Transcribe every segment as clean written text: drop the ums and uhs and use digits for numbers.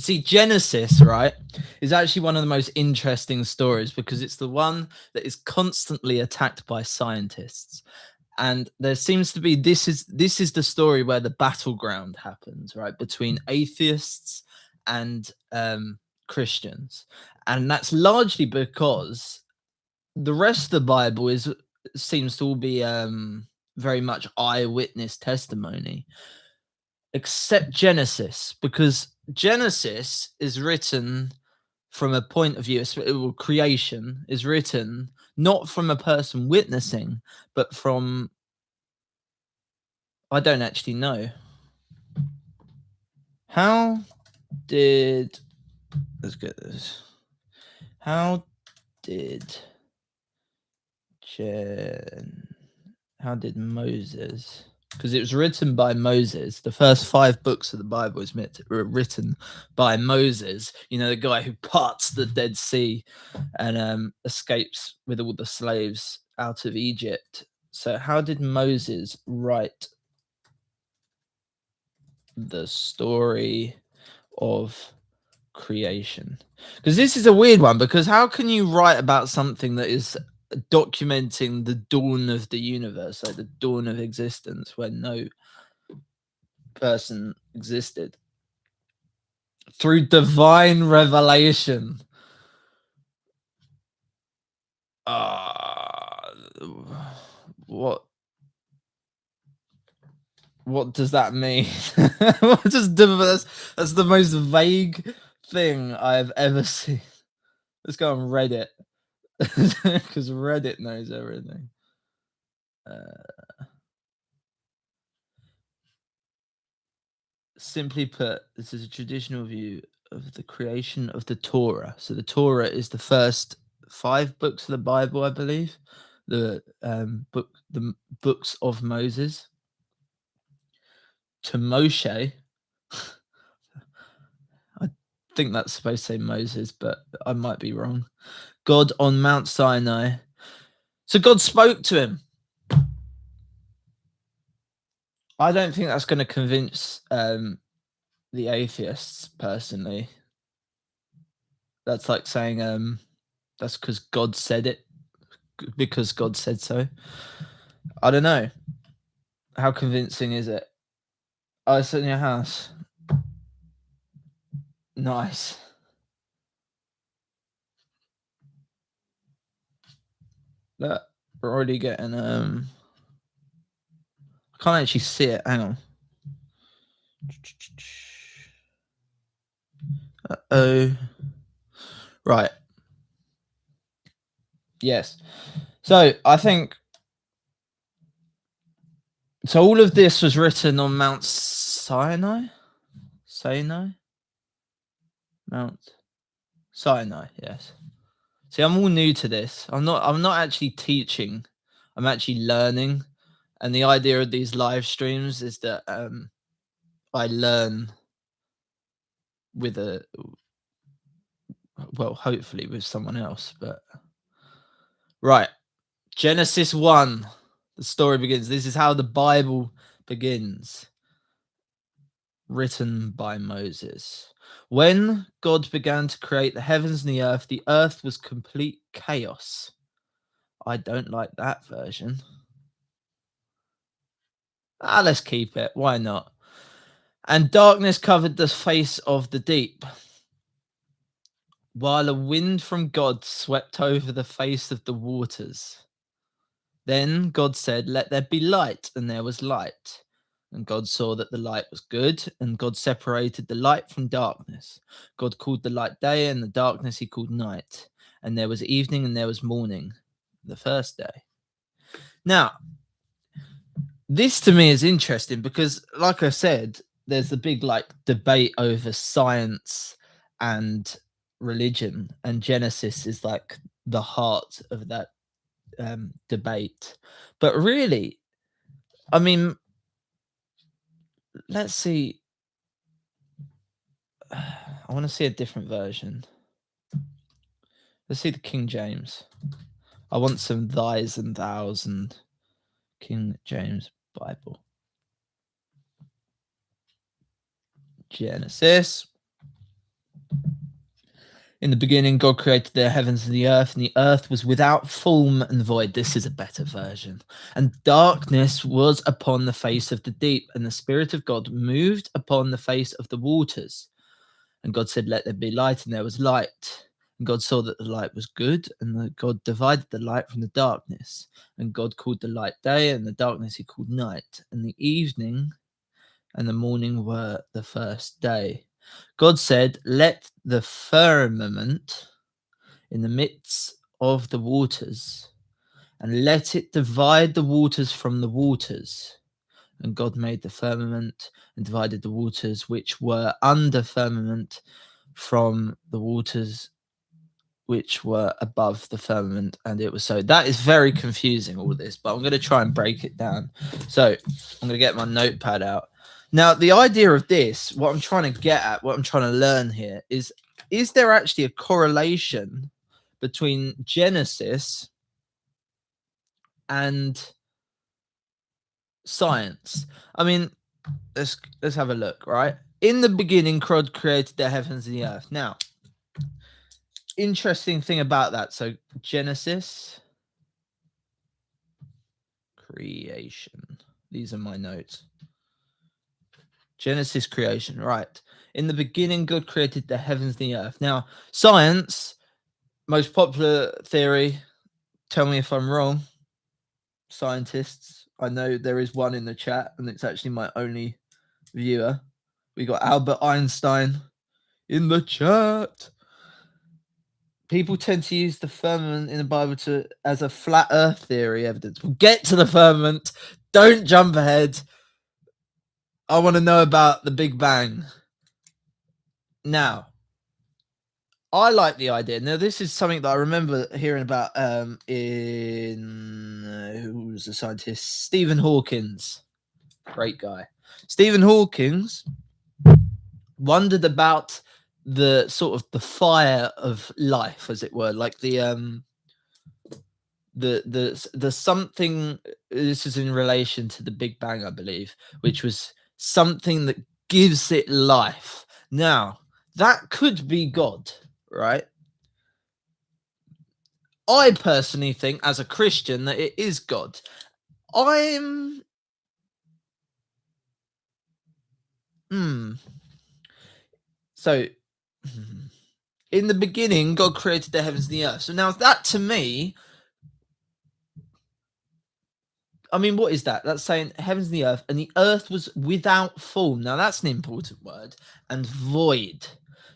See, Genesis, right, is actually one of the most interesting stories because it's the one that is constantly attacked by scientists. And there seems to be this is the story where the battleground happens, right, between atheists and Christians. And that's largely because the rest of the Bible is seems to all be very much eyewitness testimony, except Genesis, because Genesis is written from a point of view, creation is written not from a person witnessing, but from, I don't actually know. How did, let's get this. How did how did Moses, because it was written by Moses. The first 5 books of the Bible were written by Moses. You know, the guy who parts the Dead Sea and escapes with all the slaves out of Egypt. So, how did Moses write the story of creation? Because this is a weird one. Because how can you write about something that is documenting the dawn of the universe, like the dawn of existence, when no person existed? Through divine revelation. What does that mean? That's the most vague thing I've ever seen. Let's go on Reddit, because Reddit knows everything. Simply put, this is a traditional view of the creation of the Torah. So the Torah is the first 5 books of the Bible, I believe. The books of Moses. To Moshe. I think that's supposed to say Moses, but I might be wrong. God on Mount Sinai. So God spoke to him. I don't think that's going to convince the atheists, personally. That's like saying that's because God said it, because God said so. I don't know. How convincing is it? Oh, it's in your house. Nice. Look, we're already getting I can't actually see it. Hang on. Uh-oh. Right. Yes. So I think so. All of this was written on Mount Sinai. Mount Sinai. Yes. See, I'm all new to this. I'm not actually teaching. I'm actually learning. And the idea of these live streams is that I learn with hopefully with someone else. But right, Genesis 1, the story begins. This is how the Bible begins. Written by Moses. When God began to create the heavens and the earth was complete chaos. I don't like that version. Let's keep it. Why not? And darkness covered the face of the deep, while a wind from God swept over the face of the waters. Then God said, "Let there be light," and there was light. And God saw that the light was good, and God separated the light from darkness. God called the light day, and the darkness he called night. And there was evening, and there was morning, the first day. Now, this to me is interesting because, like I said, there's the big debate over science and religion, and Genesis is like the heart of that debate. But really, I mean, let's see. I want to see a different version. Let's see the King James. I want some thys and thous and King James Bible. Genesis. In the beginning, God created the heavens and the earth was without form and void. This is a better version. And darkness was upon the face of the deep, and the Spirit of God moved upon the face of the waters. And God said, "Let there be light," and there was light. And God saw that the light was good, and God divided the light from the darkness. And God called the light day, and the darkness he called night. And the evening and the morning were the first day. God said, "Let the firmament in the midst of the waters, and let it divide the waters from the waters." And God made the firmament and divided the waters which were under firmament from the waters which were above the firmament. And it was so. That is very confusing, all of this, but I'm going to try and break it down. So I'm going to get my notepad out. Now, the idea of this, what I'm trying to get at, what I'm trying to learn here is there actually a correlation between Genesis and science? I mean, let's have a look, right? In the beginning, God created the heavens and the earth. Now, interesting thing about that. So Genesis, creation. These are my notes. Genesis, creation. Right. In the beginning, God created the heavens and the earth. Now, science, most popular theory. Tell me if I'm wrong. Scientists. I know there is one in the chat, and it's actually my only viewer. We got Albert Einstein in the chat. People tend to use the firmament in the Bible as a flat earth theory evidence. We'll get to the firmament. Don't jump ahead. I want to know about the Big Bang. Now, I like the idea. Now, this is something that I remember hearing about in who was the scientist? Stephen Hawkins. Great guy. Stephen Hawkins wondered about the sort of the fire of life, as it were, like the something. This is in relation to the Big Bang, I believe, which was something that gives it life. Now, that could be God, right? I personally think, as a Christian, that it is God. I'm so in the beginning, God created the heavens and the earth. So now that, to me, I mean, what is that? That's saying heavens and the earth was without form. Now that's an important word, and void.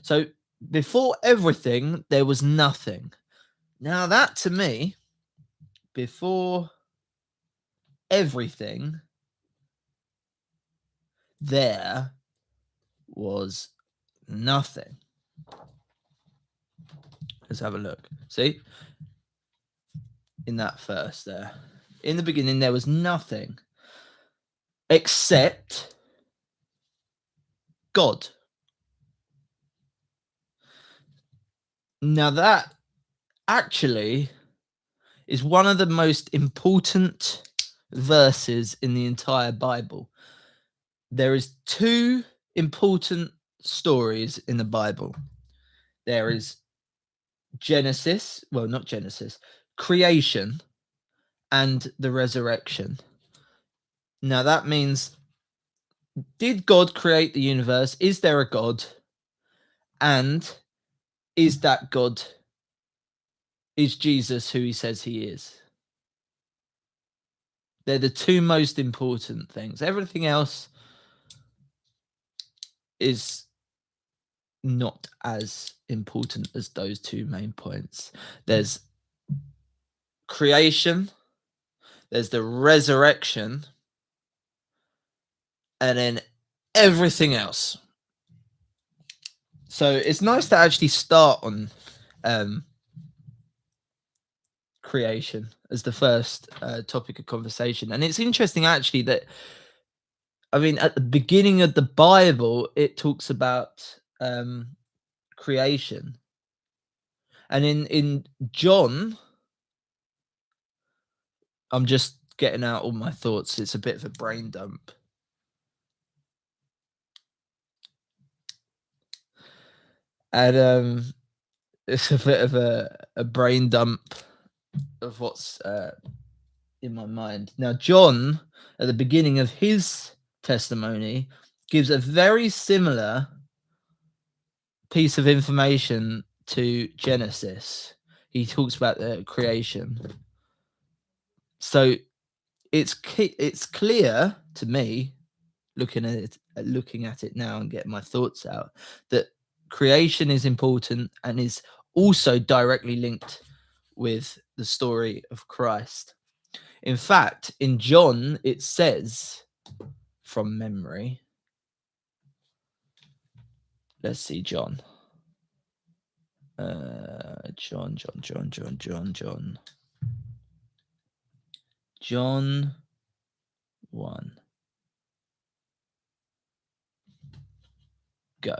So before everything, there was nothing. Now that, to me, before everything, there was nothing. Let's have a look. See? In that verse there. In the beginning, there was nothing except God. Now that actually is one of the most important verses in the entire Bible. There is two important stories in the Bible. There is Genesis, well, not Genesis, creation and the resurrection. Now that means, did God create the universe? Is there a God? And is that God, is Jesus who he says he is? They're the two most important things. Everything else is not as important as those two main points. There's creation, there's the resurrection, and then everything else. So it's nice to actually start on creation as the first topic of conversation. And it's interesting, actually, that, I mean, at the beginning of the Bible, it talks about creation. And in John, I'm just getting out all my thoughts. It's a bit of a brain dump. And it's a bit of a brain dump of what's in my mind. Now, John, at the beginning of his testimony, gives a very similar piece of information to Genesis. He talks about the creation. So it's clear to me, looking at it now and getting my thoughts out, that creation is important and is also directly linked with the story of Christ. In fact, in John, it says, from memory, let's see, John. John 1. Go.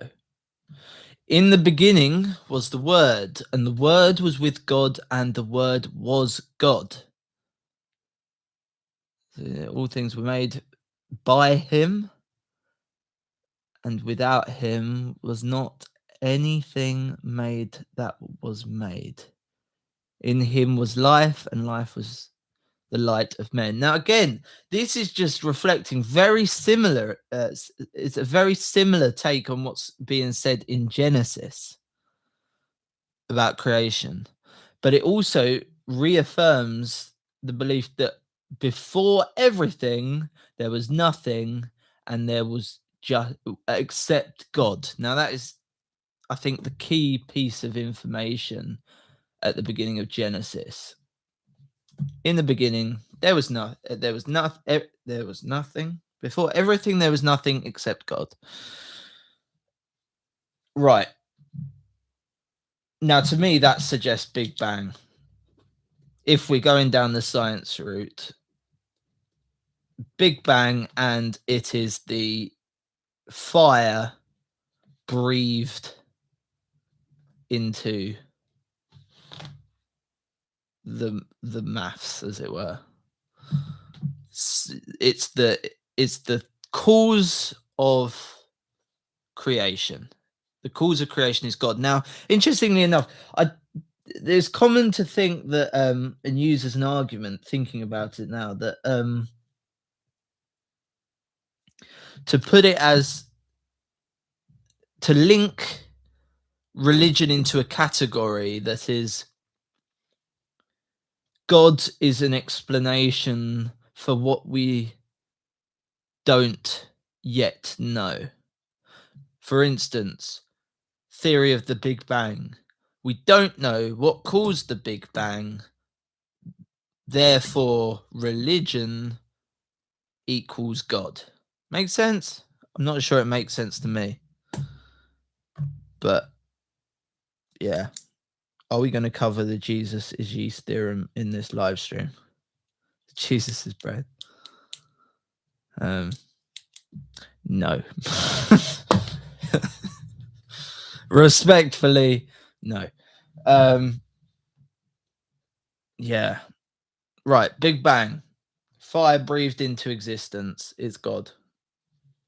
In the beginning was the Word, and the Word was with God, and the Word was God. All things were made by him, and without him was not anything made that was made. In him was life, and life was the light of men. Now, again, this is just reflecting very similar. It's a very similar take on what's being said in Genesis about creation, but it also reaffirms the belief that before everything there was nothing, and there was just except God. Now, that is, I think, the key piece of information at the beginning of Genesis. In the beginning, there was nothing. Before everything, there was nothing except God. Right. Now, to me, that suggests Big Bang. If we're going down the science route, Big Bang, and it is the fire breathed into the maths, as it were. It's the cause of creation. The cause of creation is God. Now, interestingly enough, there's common to think that and use as an argument, thinking about it now, that to put it as to link religion into a category that is God is an explanation for what we don't yet know. For instance, theory of the Big Bang. We don't know what caused the Big Bang. Therefore, religion equals God. Makes sense? I'm not sure it makes sense to me. But yeah. Are we going to cover the Jesus is yeast theorem in this live stream? Jesus is bread. No. Respectfully, no. Yeah. Right. Big Bang. Fire breathed into existence is God.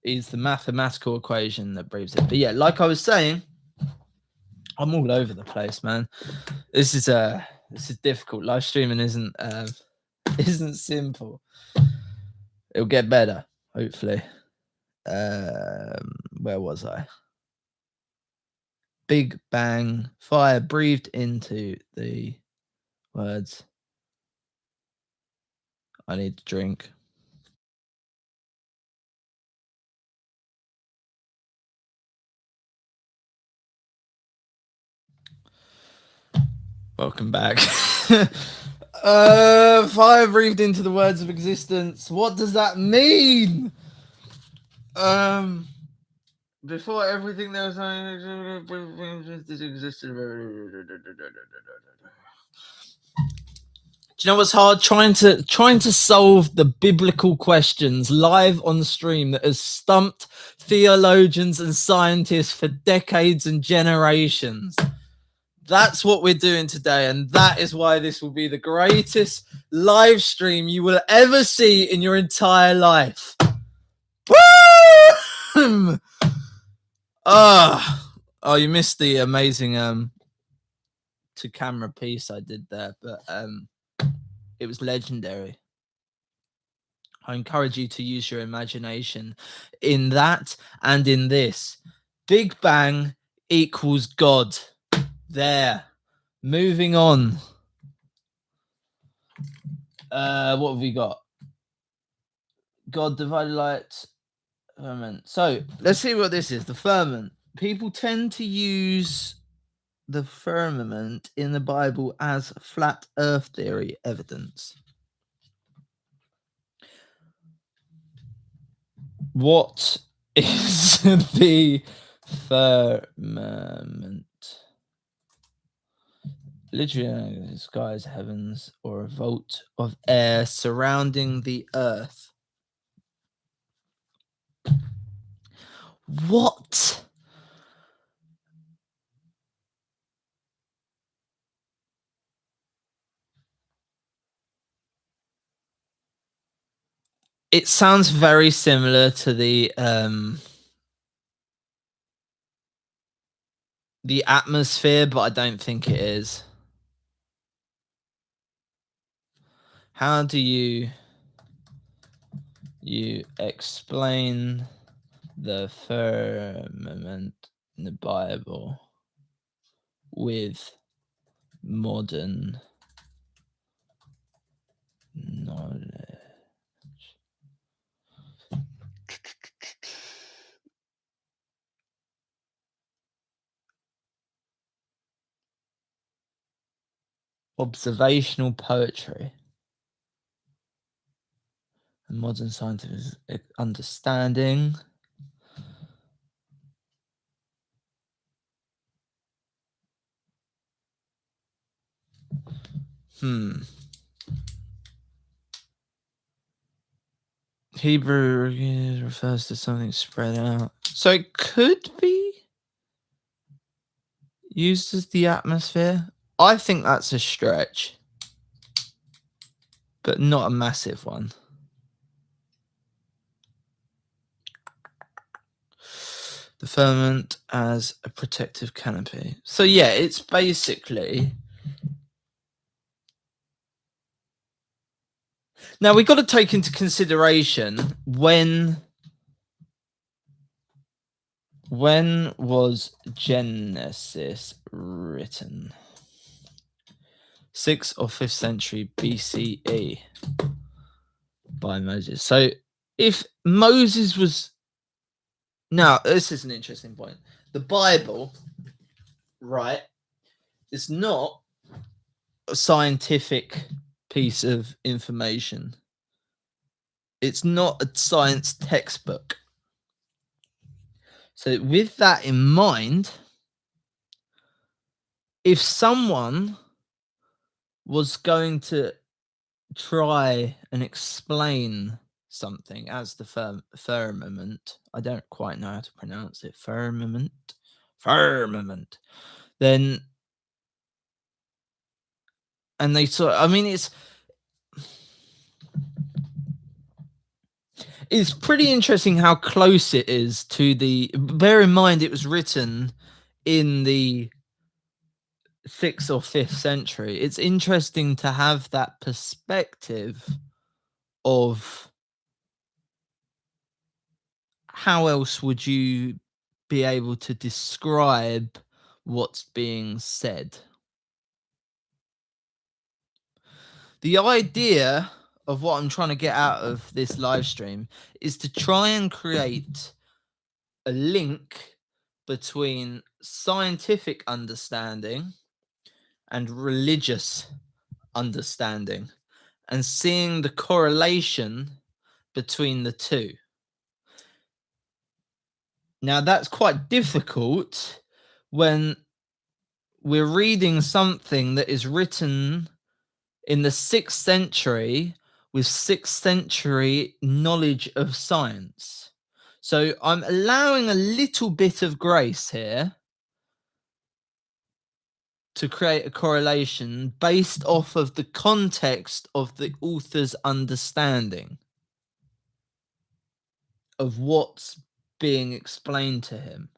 Is the mathematical equation that breathes it. But yeah, like I was saying, I'm all over the place, man. This is difficult. Live streaming isn't simple. It'll get better, hopefully. Where was I? Big Bang, fire breathed into the words. I need to drink. Welcome back. Fire breathed into the words of existence. What does that mean? Before everything there was existed. Do you know what's hard? Trying to solve the biblical questions live on stream that has stumped theologians and scientists for decades and generations. That's what we're doing today, and that is why this will be the greatest live stream you will ever see in your entire life. Boom! Oh, you missed the amazing to camera piece I did there, but it was legendary. I encourage you to use your imagination in that and in this. Big Bang equals God. There. Moving on. What have we got? God, divided light, firmament. So let's see what this is. The firmament. People tend to use the firmament in the Bible as flat earth theory evidence. What is the firmament? Literally, the skies, heavens, or a vault of air surrounding the earth. What? It sounds very similar to the atmosphere, but I don't think it is. How do you explain the firmament in the Bible with modern knowledge? Observational poetry and modern scientific understanding. Hebrew refers to something spread out. So it could be used as the atmosphere. I think that's a stretch, but not a massive one. The firmament as a protective canopy. So yeah, it's basically... Now we've got to take into consideration when was Genesis written? 6th or 5th century BCE by Moses. So if Moses was... Now, this is an interesting point. The Bible, right, is not a scientific piece of information. It's not a science textbook. So with that in mind, if someone was going to try and explain something as the firmament, I don't quite know how to pronounce it, firmament, then, and they sort of, I mean, it's pretty interesting how close it is to the... Bear in mind, it was written in the 6th or 5th century. It's interesting to have that perspective of how else would you be able to describe what's being said. The idea of what I'm trying to get out of this live stream is to try and create a link between scientific understanding and religious understanding and seeing the correlation between the two. Now, that's quite difficult when we're reading something that is written in the 6th century with 6th century knowledge of science. So I'm allowing a little bit of grace here to create a correlation based off of the context of the author's understanding of what's being explained to him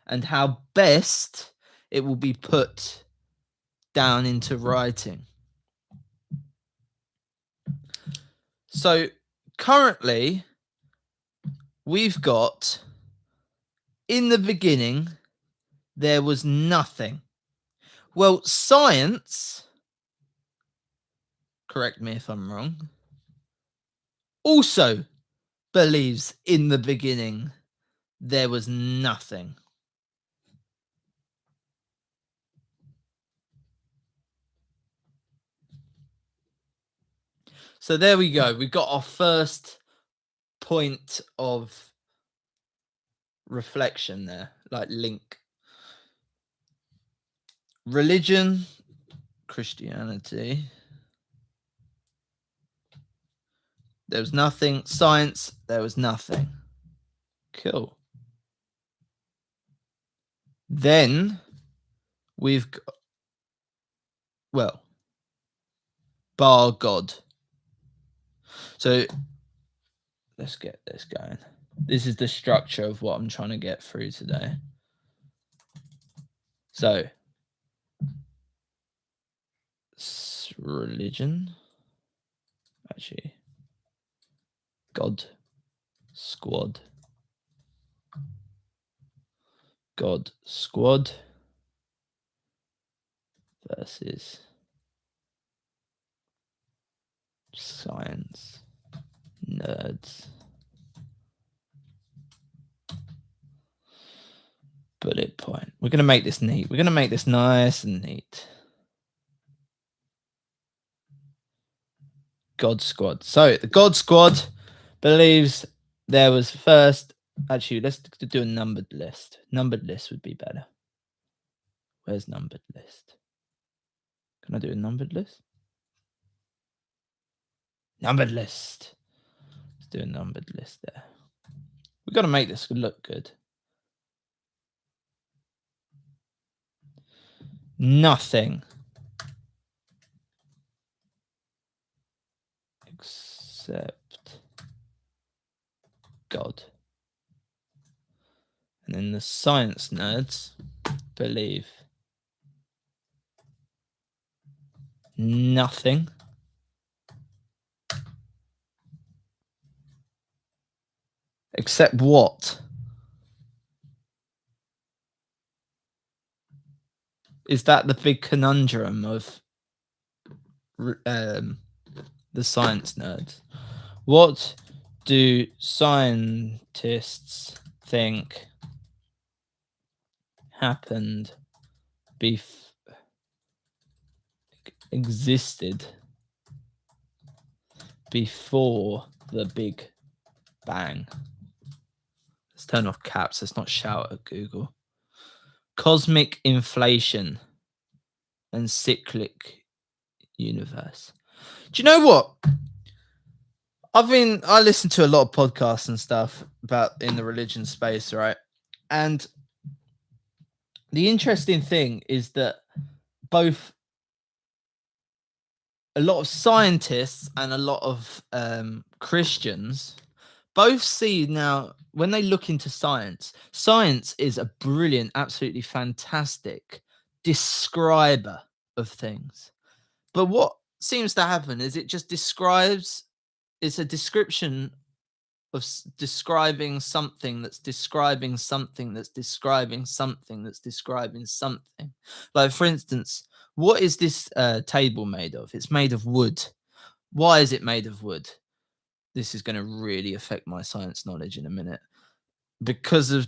and how best it will be put down into writing. So currently, we've got, in the beginning, there was nothing. Well, science, correct me if I'm wrong, also believes in the beginning there was nothing. So there we go. We've got our first point of reflection there, like link. Religion, Christianity. There was nothing. Science, there was nothing. Cool. Then we've got, well, bar God. So let's get this going. This is the structure of what I'm trying to get through today. So, religion, actually, God, squad, God, squad versus science, nerds. Bullet point. We're going to make this neat. We're going to make this nice and neat. God Squad. So the God Squad believes there was first. Actually, let's do a numbered list. Numbered list would be better. Where's numbered list? Can I do a numbered list? Numbered list. Let's do a numbered list there. We've got to make this look good. Nothing except God. And then the science nerds believe nothing except what? Is that the big conundrum of the science nerds? What do scientists think happened existed before the Big Bang? Let's turn off caps. Let's not shout at Google. Cosmic inflation and cyclic universe. Do you know what? I listen to a lot of podcasts and stuff about in the religion space, right? And the interesting thing is that both a lot of scientists and a lot of Christians both see now, when they look into science, science is a brilliant, absolutely fantastic describer of things. But what seems to happen is it just describes, it's a description of describing something that's describing something that's describing something that's describing something. Like, for instance, what is this table made of? It's made of wood. Why is it made of wood? This is going to really affect my science knowledge in a minute. Because of,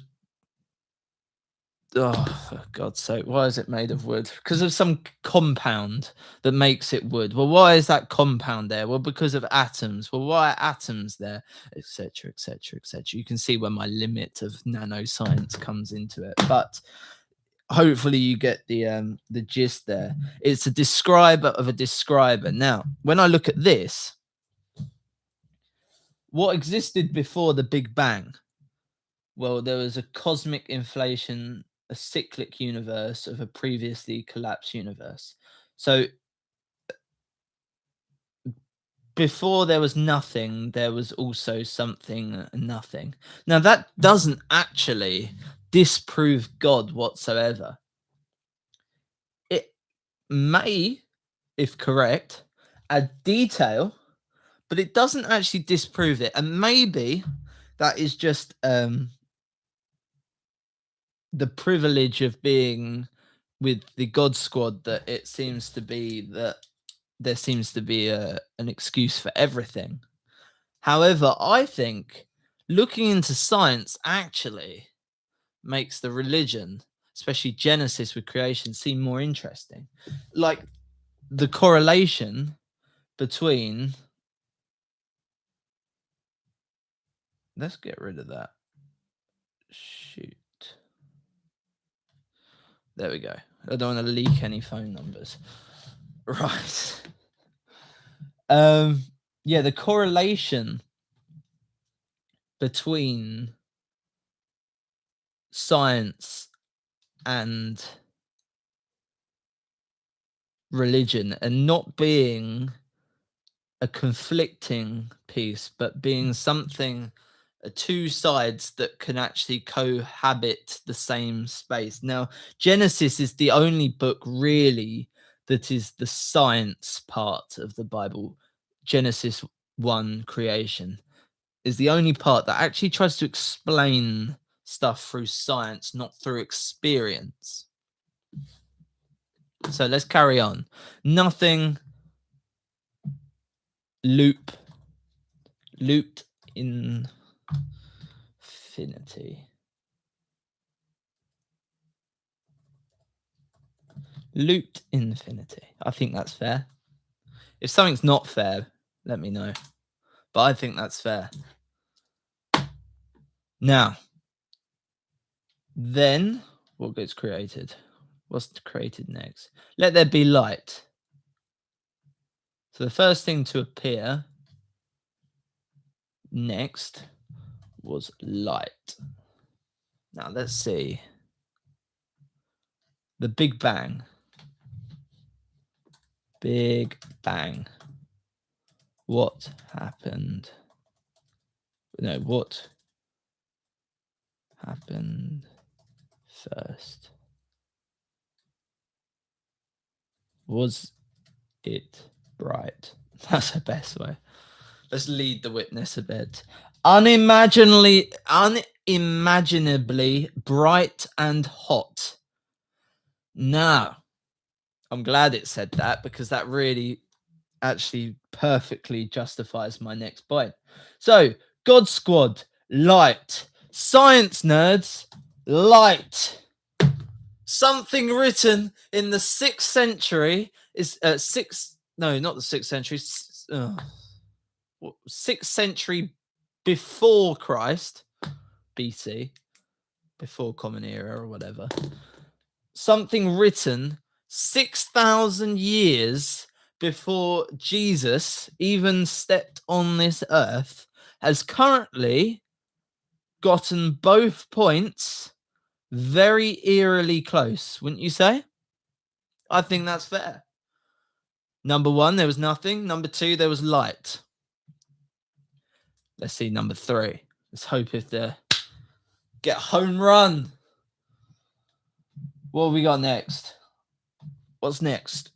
oh, for God's sake, why is it made of wood? Because of some compound that makes it wood. Well, why is that compound there? Well, because of atoms. Well, why are atoms there? Etc., etc., etc. You can see where my limit of nanoscience comes into it. But hopefully you get the gist there. It's a describer of a describer. Now, when I look at this, what existed before the Big Bang? Well, there was a cosmic inflation, a cyclic universe of a previously collapsed universe. So before there was nothing, there was also something, nothing. Now, that doesn't actually disprove God whatsoever. may, if correct, add detail, but it doesn't actually disprove it. And maybe that is just the privilege of being with the God Squad, that it seems to be that there seems to be an excuse for everything. However, I think looking into science actually makes the religion, especially Genesis with creation, seem more interesting. Like the correlation between, let's get rid of that. Shoot. There we go. I don't want to leak any phone numbers. Right. Yeah, the correlation between science and religion, and not being a conflicting piece, but being something, two sides that can actually cohabit the same space. Now, Genesis is the only book really that is the science part of the Bible. Genesis 1, creation, is the only part that actually tries to explain stuff through science, not through experience. So let's carry on. Nothing looped infinity. Looped infinity. I think that's fair. If something's not fair, let me know. But I think that's fair. Now, then what gets created? What's created next? Let there be light. So the first thing to appear next was light. Now let's see. The Big Bang. Big Bang. What happened? No, what happened first? Was it bright? That's the best way. Let's lead the witness a bit. Unimaginably bright and hot. Now, I'm glad it said that, because that really actually perfectly justifies my next point. So, God Squad, light. Science nerds, light. Something written in the 6th century is not the 6th century, 6th century before Christ, BC, before Common Era or whatever. Something written 6,000 years before Jesus even stepped on this earth has currently gotten both points very eerily close, wouldn't you say? I think that's fair. Number 1, there was nothing. Number 2, there was light. Let's see number 3. Let's hope if they get a home run. What have we got next? What's next?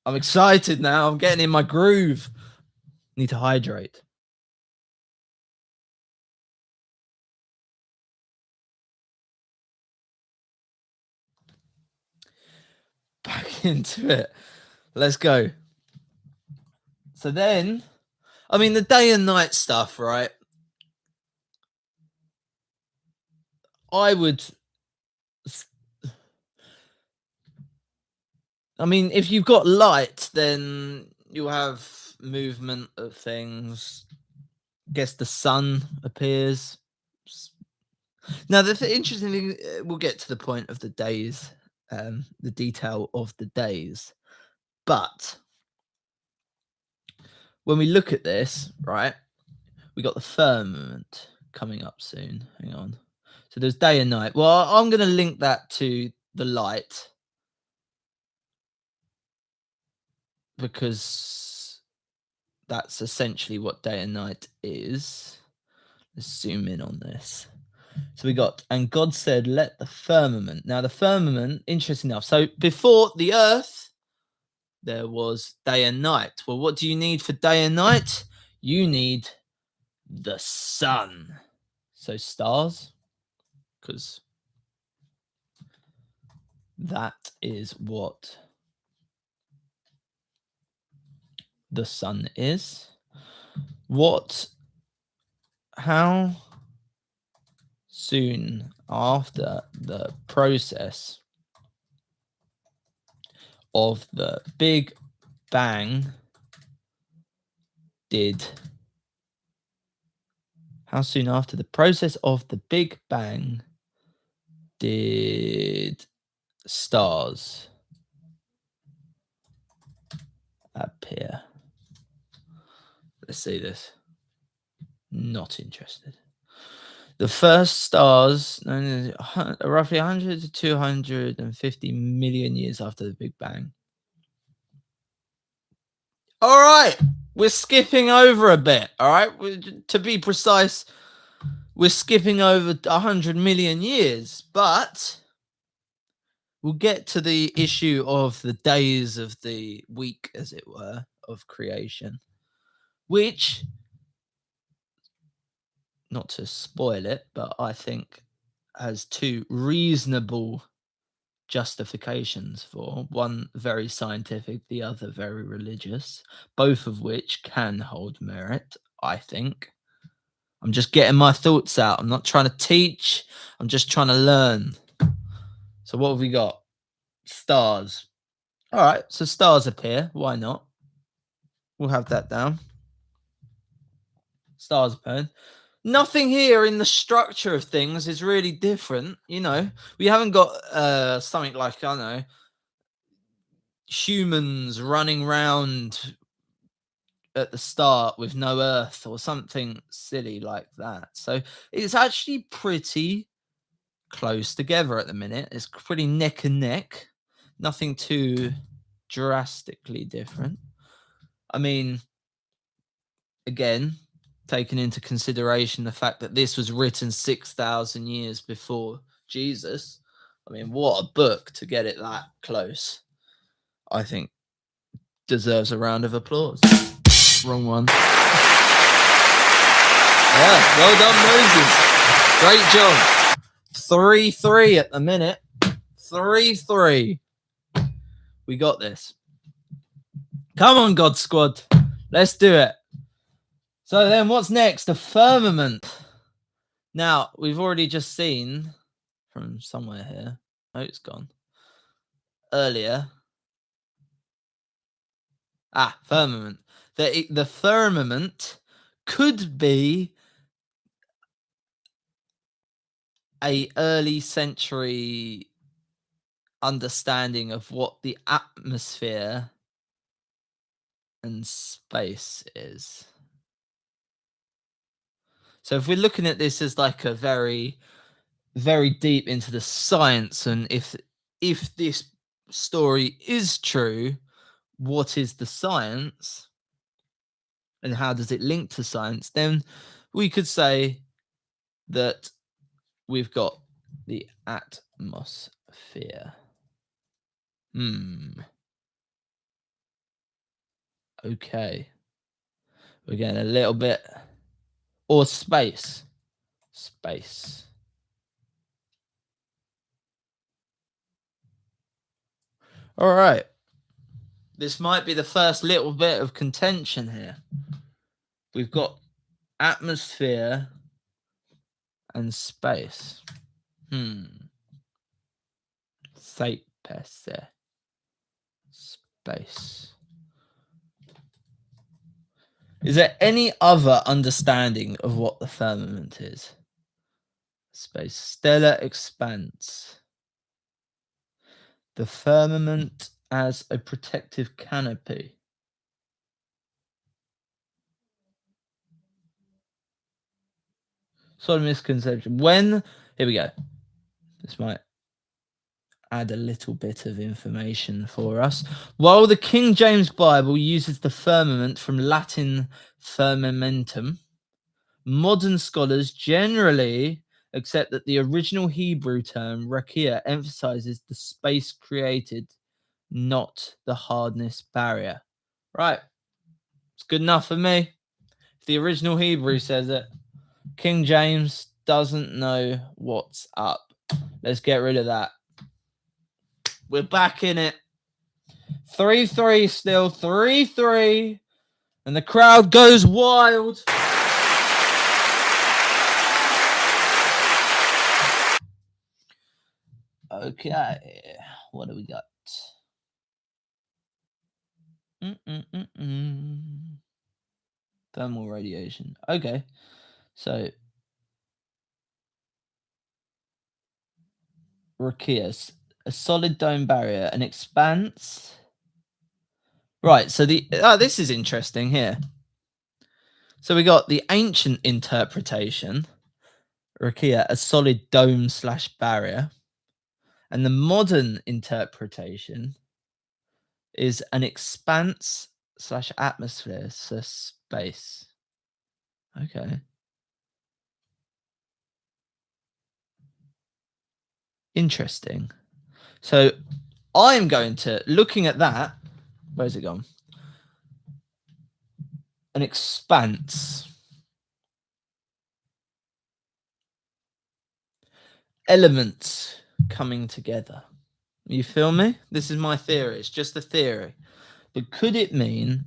I'm excited now. I'm getting in my groove. Need to hydrate. Back into it. Let's go. So then, I mean, the day and night stuff, right? I mean, if you've got light, then you'll have movement of things. Guess the sun appears. Now, the interesting thing, we'll get to the point of the days, the detail of the days. But when we look at this, right, we got the firmament coming up soon. Hang on. So there's day and night. Well, I'm going to link that to the light, because that's essentially what day and night is. Let's zoom in on this. So we got, and God said, let the firmament. Now the firmament, interesting enough. So before the earth there was day and night. Well, what do you need for day and night? You need the sun. So stars, because that is what the sun is. How soon after the process of the Big Bang how soon after the process of the Big Bang did stars appear? Let's see this. Not interested. The first stars, roughly 100 to 250 million years after the Big Bang. All right, we're skipping over a bit. All right, to be precise, we're skipping over 100 million years, but we'll get to the issue of the days of the week, as it were, of creation, which, not to spoil it, but I think has two reasonable justifications for, one very scientific, the other very religious, both of which can hold merit, I think. I'm just getting my thoughts out. I'm not trying to teach, I'm just trying to learn. So what have we got? Stars. All right, so stars appear. Why not? We'll have that down. Stars appear. Nothing here in the structure of things is really different. You know, we haven't got something like, I don't know, humans running around at the start with no earth or something silly like that. So it's actually pretty close together at the minute. It's pretty neck and neck. Nothing too drastically different. I mean, again, taking into consideration the fact that this was written 6,000 years before Jesus. I mean, what a book to get it that close. I think deserves a round of applause. Wrong one. Yeah, well done, Moses. Great job. 3-3 at the minute. 3-3. We got this. Come on, God Squad. Let's do it. So then what's next? The firmament. Now, we've already just seen from somewhere here. Oh, it's gone. Earlier. Firmament. The firmament could be a early century understanding of what the atmosphere and space is. So if we're looking at this as like a very, very deep into the science, and if this story is true, what is the science and how does it link to science? Then we could say that we've got the atmosphere. Okay. We're getting a little bit. Or space. Space. All right. This might be the first little bit of contention here. We've got atmosphere and space. Space. Is there any other understanding of what the firmament is? Space. Stellar expanse. The firmament as a protective canopy. Sort of misconception. Here we go. This might add a little bit of information for us. While the King James Bible uses the firmament from Latin firmamentum, modern scholars generally accept that the original Hebrew term rakia emphasizes the space created not the hardness barrier. Right. It's good enough for me. If the original Hebrew says it, King James doesn't know what's up. Let's get rid of that. We're back in it. 3-3 still. 3-3. And the crowd goes wild. Okay. What do we got? Thermal radiation. Okay. So, Rakias, a solid dome barrier, an expanse. Right. So this is interesting here. So we got the ancient interpretation, Rakia, a solid dome / barrier, and the modern interpretation is an expanse / atmosphere / space. Okay. Interesting. So I'm going to, looking at that, where's it gone? An expanse. Elements coming together. You feel me? This is my theory. It's just a theory. But could it mean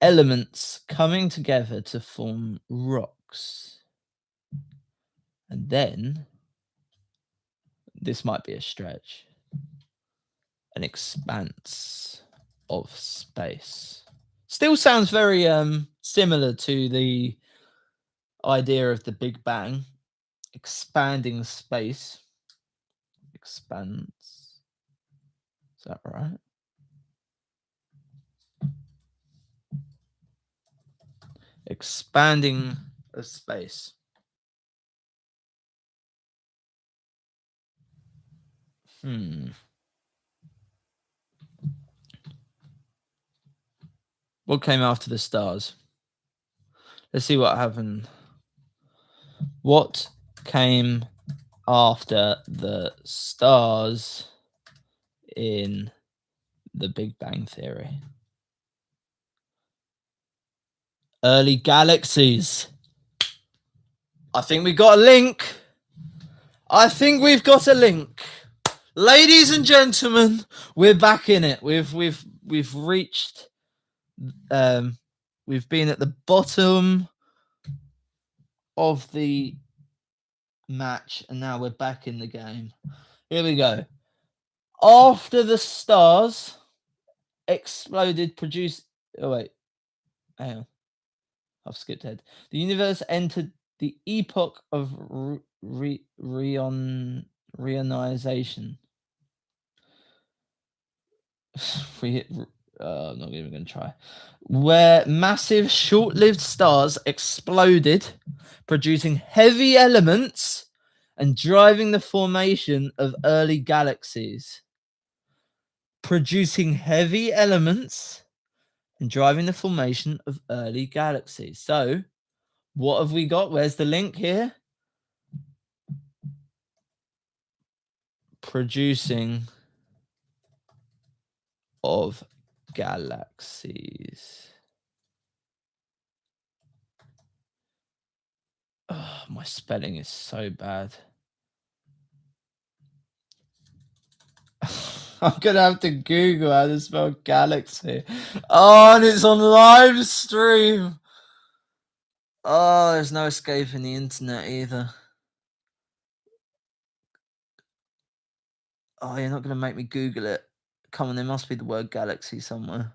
elements coming together to form rocks? And then, this might be a stretch, an expanse of space. Still sounds very similar to the idea of the Big Bang, expanding space. Expanse. Is that right? Expanding of space. What came after the stars? Let's see what happened. What came after the stars in the Big Bang Theory? Early galaxies. I think we got a link. I think we've got a link. Ladies and gentlemen, we're back in it. We've reached we've been at the bottom of the match and now we're back in the game. Here we go. After the stars exploded, produced. Oh wait, hang on. I've skipped ahead. The universe entered the epoch of reionization. I'm not even going to try. Where massive, short-lived stars exploded, producing heavy elements and driving the formation of early galaxies. Producing heavy elements and driving the formation of early galaxies. So, what have we got? Where's the link here? Producing of galaxies. Oh, my spelling is so bad. I'm going to have to Google how to spell galaxy. Oh, and it's on live stream. Oh, there's no escaping the internet either. Oh, you're not going to make me Google it. Come on, there must be the word galaxy somewhere.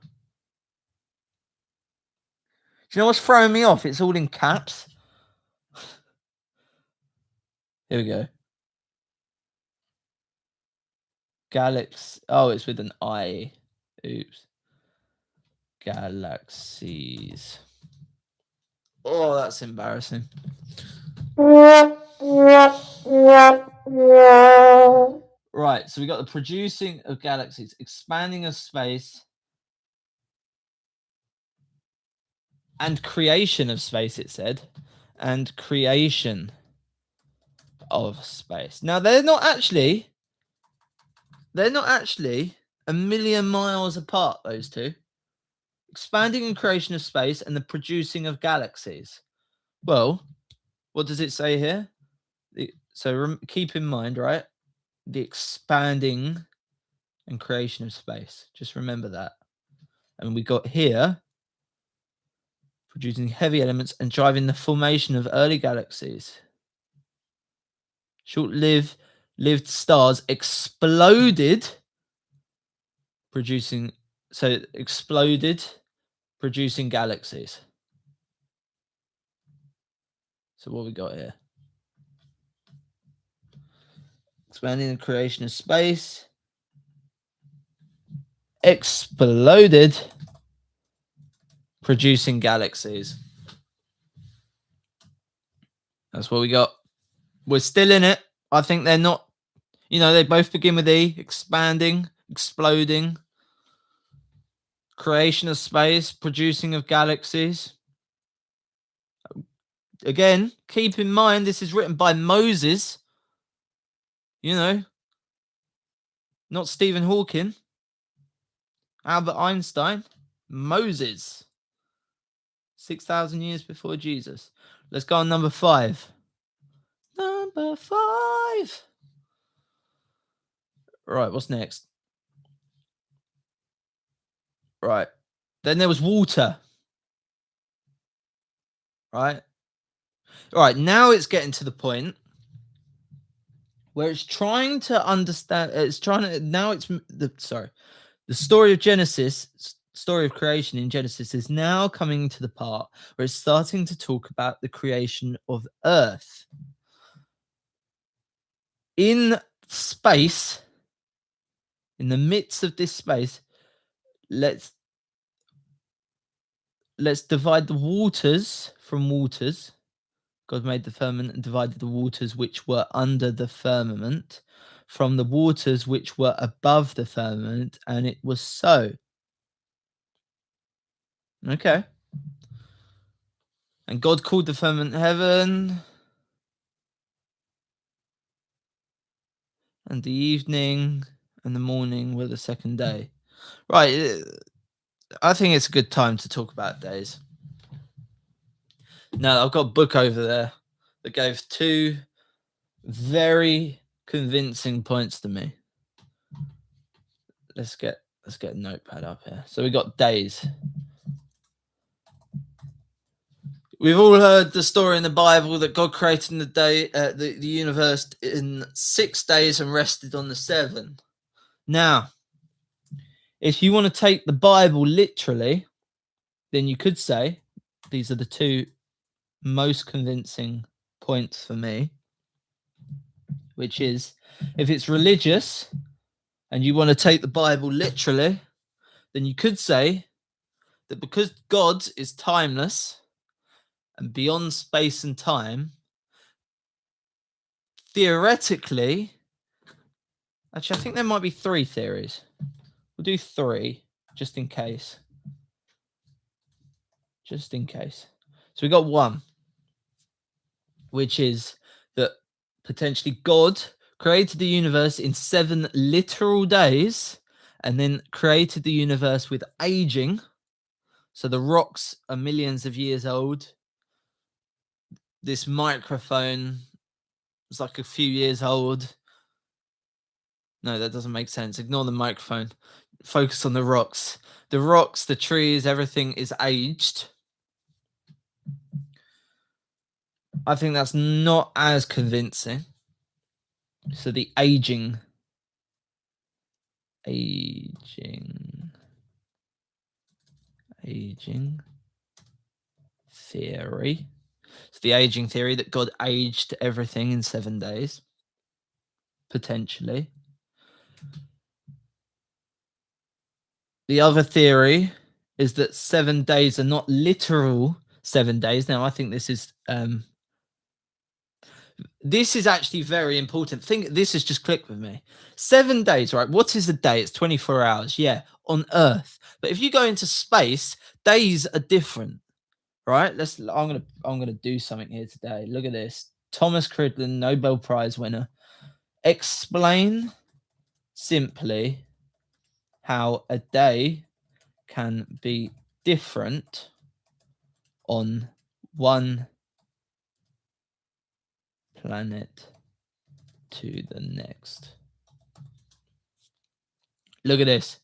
Do you know what's throwing me off? It's all in caps. Here we go. Galaxy. Oh, it's with an I. Oops. Galaxies. Oh, that's embarrassing. Right, so we got the producing of galaxies, expanding of space, and creation of space, it said. And creation of space. Now, they're not actually a million miles apart, those two. Expanding and creation of space and the producing of galaxies. Well, what does it say here? So keep in mind, right? The expanding and creation of space. Just remember that. And we got here producing heavy elements and driving the formation of early galaxies. Short-lived stars exploded, producing galaxies. So what we got here? Expanding the creation of space. Exploded, producing galaxies. That's what we got. We're still in it. I think they're not, they both begin with E. Expanding, exploding, creation of space, producing of galaxies. Again, keep in mind, this is written by Moses. Not Stephen Hawking, Albert Einstein, Moses. 6,000 years before Jesus. Let's go on number 5. Number 5. Right, what's next? Right. Then there was water. Right. All right, now it's getting to the point where it's trying to understand. The story of Genesis, story of creation in Genesis is now coming to the part where it's starting to talk about the creation of Earth. In space, in the midst of this space, let's divide the waters from waters. God made the firmament and divided the waters which were under the firmament from the waters which were above the firmament, and it was so. Okay. And God called the firmament heaven, and the evening and the morning were the second day. Right. I think it's a good time to talk about days. Now, I've got a book over there that gave 2 very convincing points to me. Let's get a notepad up here. So we got days. We've all heard the story in the Bible that God created the universe in 6 days and rested on the 7th. Now, if you want to take the Bible literally, then you could say these are the 2 most convincing points for me, which is, if it's religious and you want to take the Bible literally, then you could say that because God is timeless and beyond space and time, theoretically, actually, I think there might be 3 theories. We'll do 3 just in case. Just in case. So we got 1, which is that potentially God created the universe in 7 literal days and then created the universe with aging. So the rocks are millions of years old. This microphone is like a few years old. No, that doesn't make sense. Ignore the microphone. Focus on the rocks. The rocks, the trees, everything is aged. I think that's not as convincing. So the aging theory. It's the aging theory that God aged everything in 7 days. Potentially. The other theory is that 7 days are not literal 7 days. Now, I think this is actually very important. This has just clicked with me. 7 days, right? What is a day? It's 24 hours. Yeah, on Earth. But if you go into space, days are different, right? I'm gonna do something here today. Look at this. Thomas Cridland, Nobel Prize winner. Explain simply how a day can be different on one planet to the next. Look at this.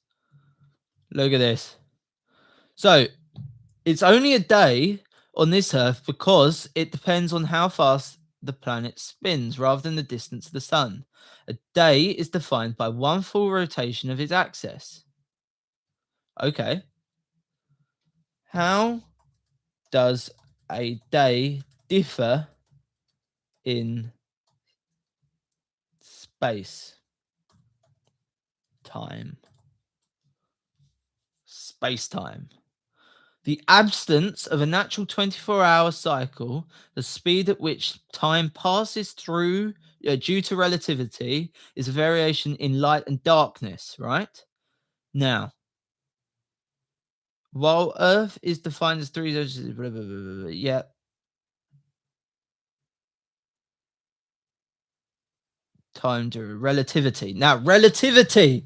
Look at this. So it's only a day on this Earth because it depends on how fast the planet spins rather than the distance to the sun. A day is defined by one full rotation of its axis. Okay. How does a day differ in space time? Space time. The absence of a natural 24-hour cycle, the speed at which time passes through due to relativity, is a variation in light and darkness, right? Now, while Earth is defined as three, blah, blah, blah, blah, blah, yeah. Time to relativity. Now, relativity.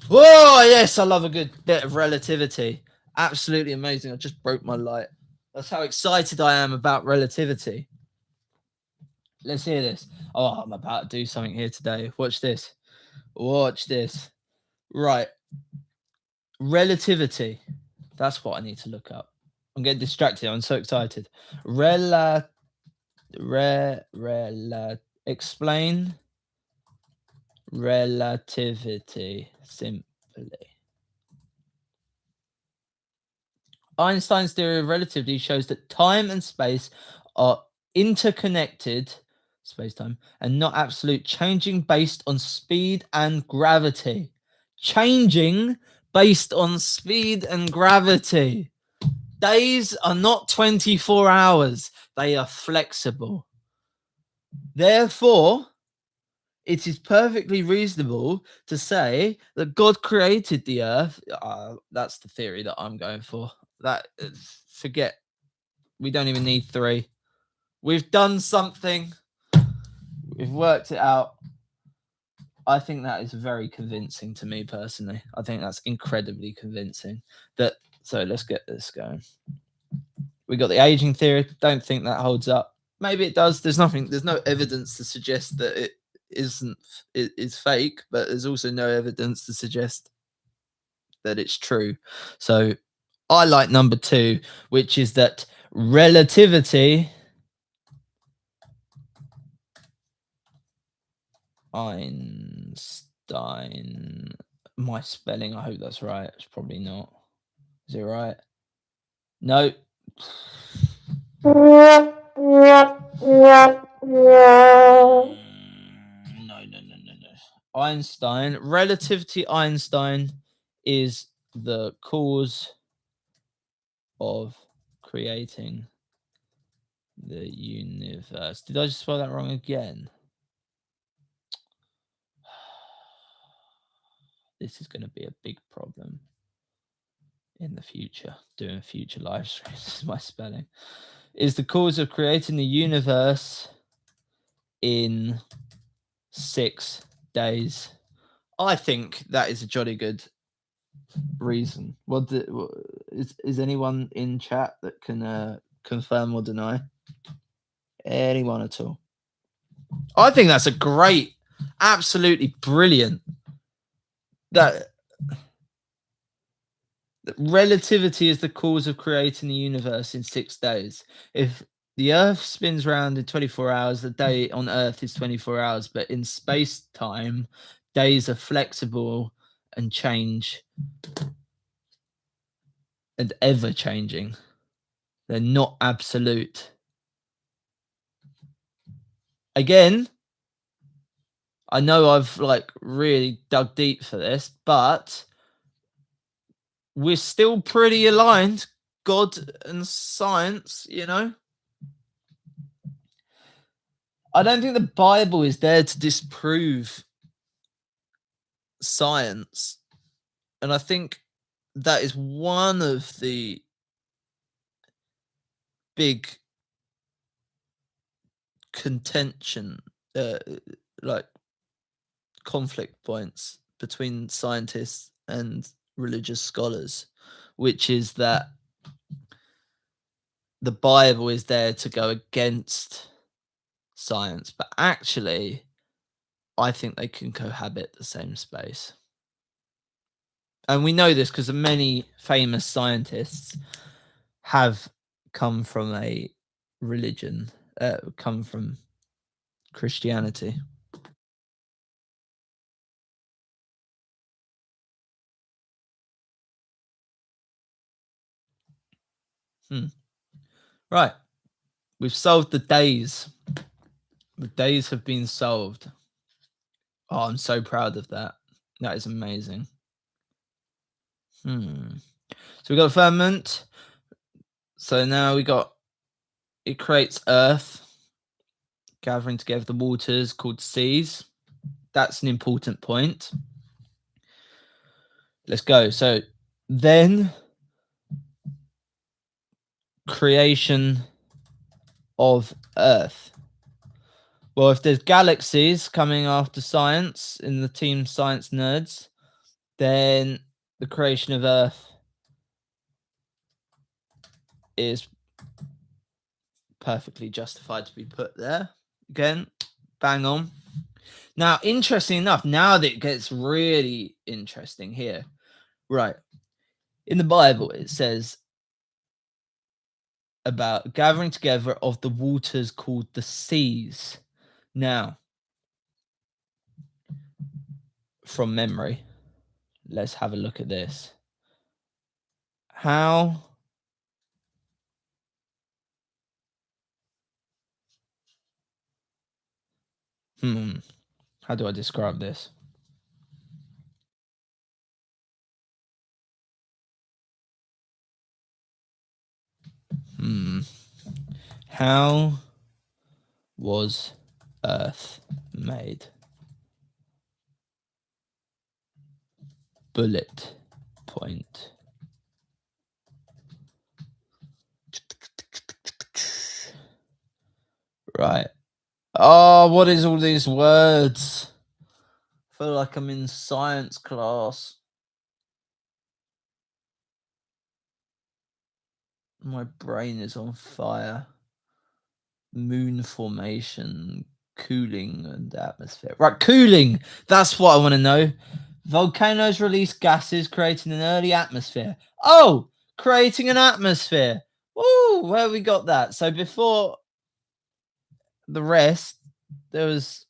Whoa, yes, I love a good bit of relativity. Absolutely amazing. I just broke my light. That's how excited I am about relativity. Let's hear this. Oh, I'm about to do something here today. Watch this. Watch this. Right. Relativity. That's what I need to look up. I'm getting distracted. I'm so excited. Explain relativity simply. Einstein's theory of relativity shows that time and space are interconnected, space-time, and not absolute, changing based on speed and gravity. Changing based on speed and gravity. Days are not 24 hours, they are flexible. Therefore, it is perfectly reasonable to say that God created the earth. That's the theory that I'm going for. That forget, we don't even need three. We've done something. We've worked it out. I think that is very convincing to me personally. I think that's incredibly convincing. So let's get this going. We got the aging theory. Don't think that holds up. Maybe it does. There's no evidence to suggest that it is fake, but there's also no evidence to suggest that it's true. So I like number 2, which is that relativity Einstein. My spelling, I hope that's right. It's probably not. Is it right? No. No. Einstein, relativity Einstein is the cause of creating the universe. Did I just spell that wrong again? This is going to be a big problem in the future, doing future live streams. This is my spelling. Is the cause of creating the universe in 6 days. I think that is a jolly good reason. Is anyone in chat that can confirm or deny? Anyone at all? I think that's a great, absolutely brilliant. That relativity is the cause of creating the universe in 6 days. If the Earth spins around in 24 hours, the day on Earth is 24 hours, but in space time, days are flexible and change and ever changing. They're not absolute. Again, I know I've really dug deep for this, but we're still pretty aligned, God and science, you know? I don't think the Bible is there to disprove science. And I think that is one of the big contention, conflict points between scientists and religious scholars, which is that the Bible is there to go against science, but actually, I think they can cohabit the same space. And we know this because many famous scientists have come from a religion, come from Christianity. Right. We've solved the days. The days have been solved. Oh, I'm so proud of that. That is amazing. So we got a firmament. So now it creates earth, gathering together the waters called seas. That's an important point. Let's go. So then creation of earth. Well, if there's galaxies coming after science in the team science nerds, then the creation of earth is perfectly justified to be put there. Again, bang on. Now, interesting enough, now that it gets really interesting here, right? In the Bible, it says about gathering together of the waters called the seas. Now, from memory, let's have a look at this. How do I describe this? How was Earth made? Bullet point. Right. Oh, what is all these words? I feel like I'm in science class. My brain is on fire. Moon formation, cooling, and atmosphere. Right, cooling. That's what I want to know. Volcanoes release gases, creating an early atmosphere. Oh, creating an atmosphere. Woo, where we got that? So before the rest, there was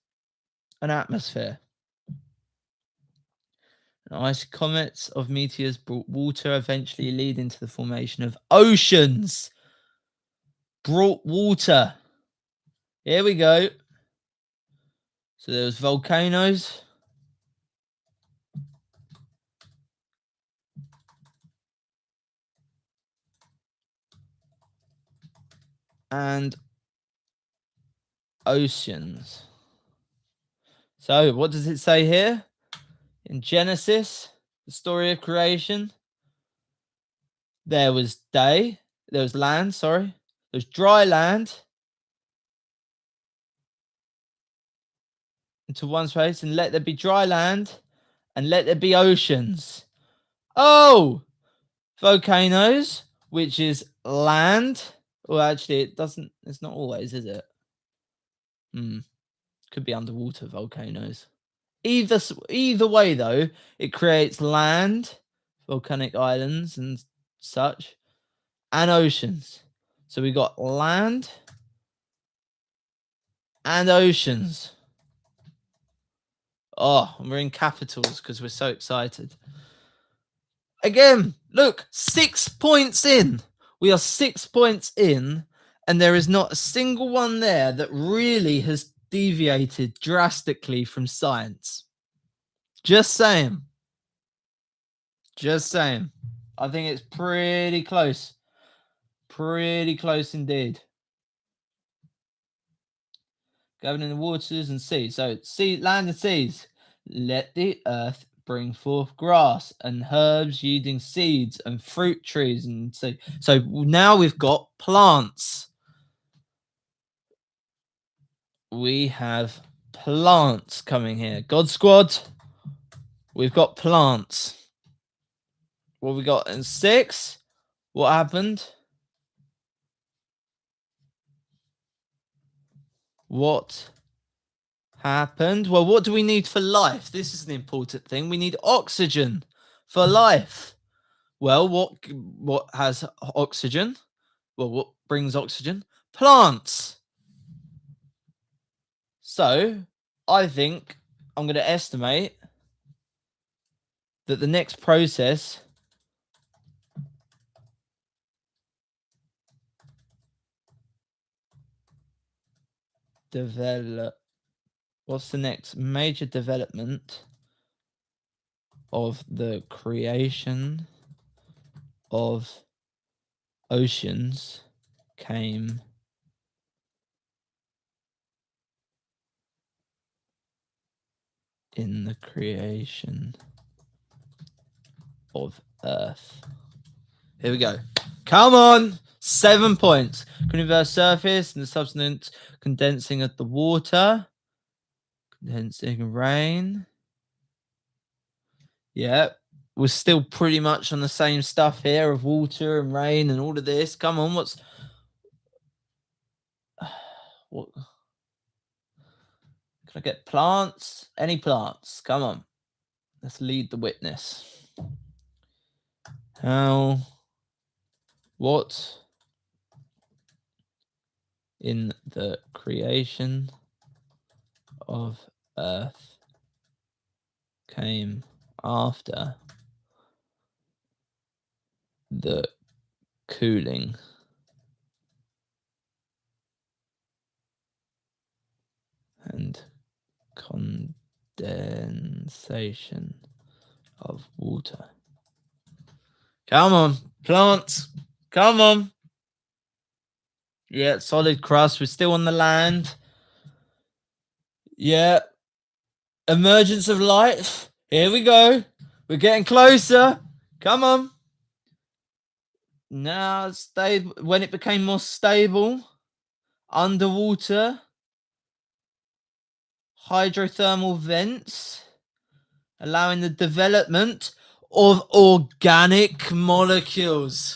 an atmosphere. Ice comets of meteors brought water, eventually leading to the formation of oceans. Brought water. Here we go. So there was volcanoes. And oceans. So what does it say here? In Genesis, the story of creation, there was day, there was land, sorry. There's dry land into one space, and let there be dry land, and let there be oceans. Oh, volcanoes, which is land. Well, actually, it's not always, is it? Could be underwater volcanoes. Either way, though, it creates land, volcanic islands and such, and oceans. So we got land and oceans. Oh, and we're in capitals because we're so excited. Again, look, 6 points in. We are 6 points in, and there is not a single one there that really has deviated drastically from science. Just saying. Just saying. I think it's pretty close. Pretty close indeed. Governing the waters and seas. So, land and seas. Let the earth bring forth grass and herbs yielding seeds and fruit trees. And so now we've got plants. We have plants coming here. God Squad, we've got plants. What we got in 6? What happened? What happened? Well, what do we need for life? This is an important thing. We need oxygen for life. Well, what has oxygen? Well, what brings oxygen? Plants. So, I think I'm going to estimate that the next process what's the next major development of the creation of oceans came in the creation of Earth. Here we go. Come on. 7 points. Universe surface and the substance condensing at the water. Condensing rain. Yeah. We're still pretty much on the same stuff here of water and rain and all of this. Come on. What? Can I get plants? Any plants? Come on. Let's lead the witness. What in the creation of Earth came after the cooling and condensation of water? Come on, plants. Come on. Yeah, solid crust. We're still on the land. Yeah. Emergence of light. Here we go. We're getting closer. Come on. Now, stable. When it became more stable, underwater, hydrothermal vents, allowing the development of organic molecules.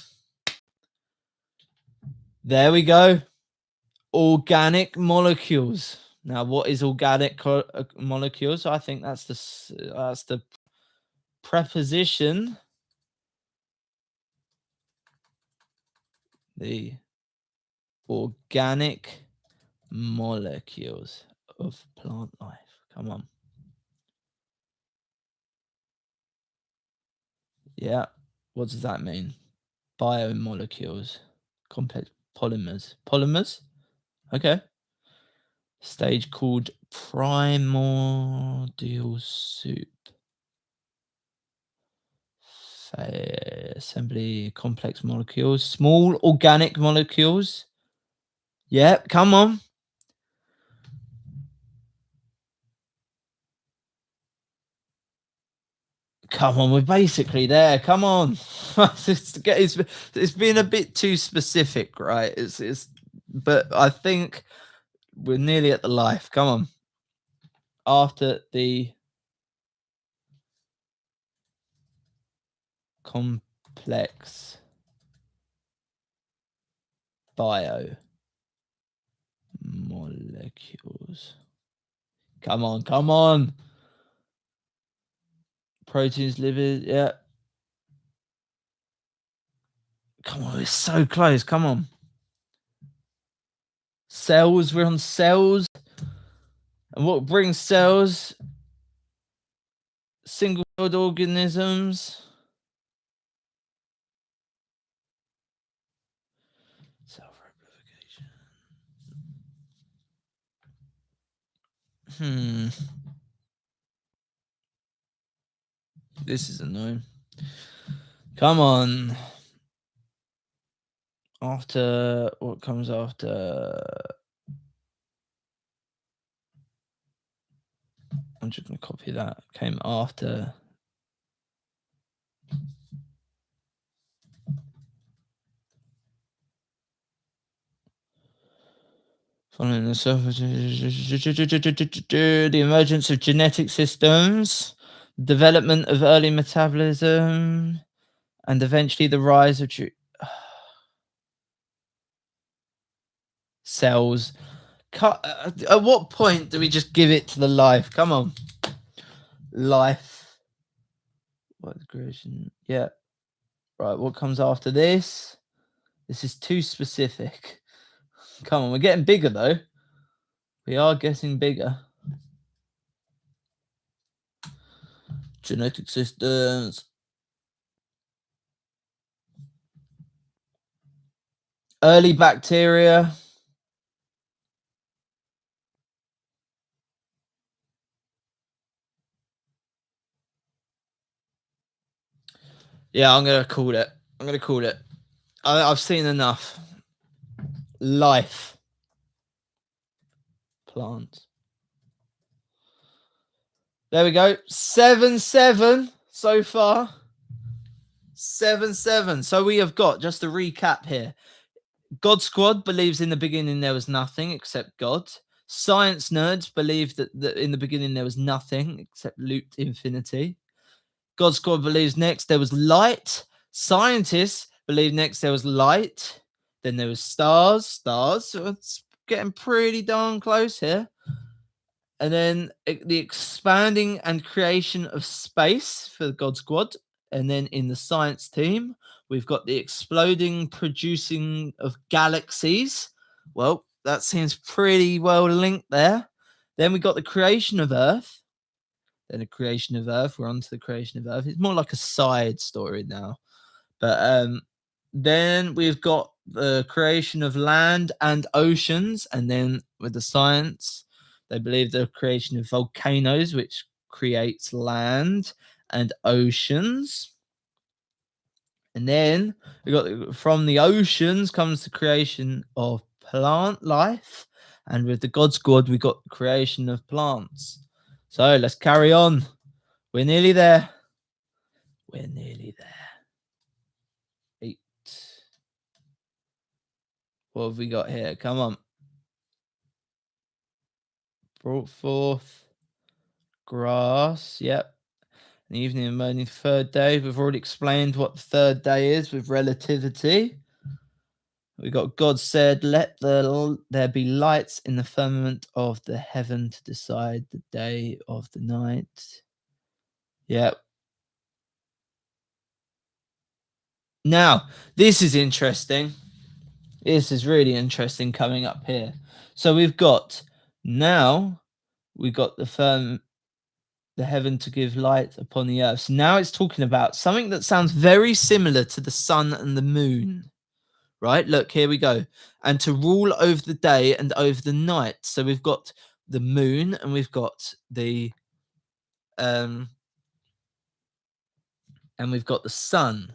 There we go. Organic molecules. Now, what is organic molecules? I think that's the preposition. The organic molecules of plant life. Come on. Yeah. What does that mean? Biomolecules. Complex polymers. Polymers? Okay. Stage called primordial soup. Assembly complex molecules. Small organic molecules. Yep, come on. Come on, we're basically there. Come on. it's been a bit too specific, right? But I think we're nearly at the life. Come on. After the complex bio molecules. Come on, come on. Proteins, lipids, yeah. Come on, it's so close. Come on. Cells, we're on cells. And what brings cells? Single-celled organisms. Self-replication. This is annoying. Come on. After, what comes after? I'm just going to copy that. Came after. Following the surface, the emergence of genetic systems, development of early metabolism, and eventually the rise of cells. At what point do we just give it to the life? Come on, life. What the creation? Yeah, right. What comes after this? This is too specific. Come on, we're getting bigger though. We are getting bigger. Genetic systems. Early bacteria. Yeah, I'm gonna call it. I'm gonna call it. I've seen enough. Life. Plants. There we go. 7-7 so far. 7-7. So we have got, just to recap here, God Squad believes in the beginning there was nothing except God. Science nerds believe that in the beginning there was nothing except looped infinity. God Squad believes next there was light. Scientists believe next there was light. Then there was stars. Stars. So it's getting pretty darn close here. And then the expanding and creation of space for the God Squad. And then in the science team, we've got the exploding, producing of galaxies. Well, that seems pretty well linked there. Then we got the creation of Earth. Then the creation of Earth. We're on to the creation of Earth. It's more like a side story now. But then we've got the creation of land and oceans. And then with the science, they believe the creation of volcanoes, which creates land and oceans. And then we got from the oceans comes the creation of plant life. And with the God Squad, we got the creation of plants. So let's carry on. We're nearly there. We're nearly there. 8. What have we got here? Come on. Brought forth grass. Yep. An evening and morning, third day. We've already explained what the third day is with relativity. We got God said, let there be lights in the firmament of the heaven to decide the day of the night. Yep. Now, this is interesting. This is really interesting coming up here. So we've got now the heaven to give light upon the earth. So now it's talking about something that sounds very similar to the sun and the moon, right? Look, here we go. And to rule over the day and over the night. So we've got the moon and we've got the sun.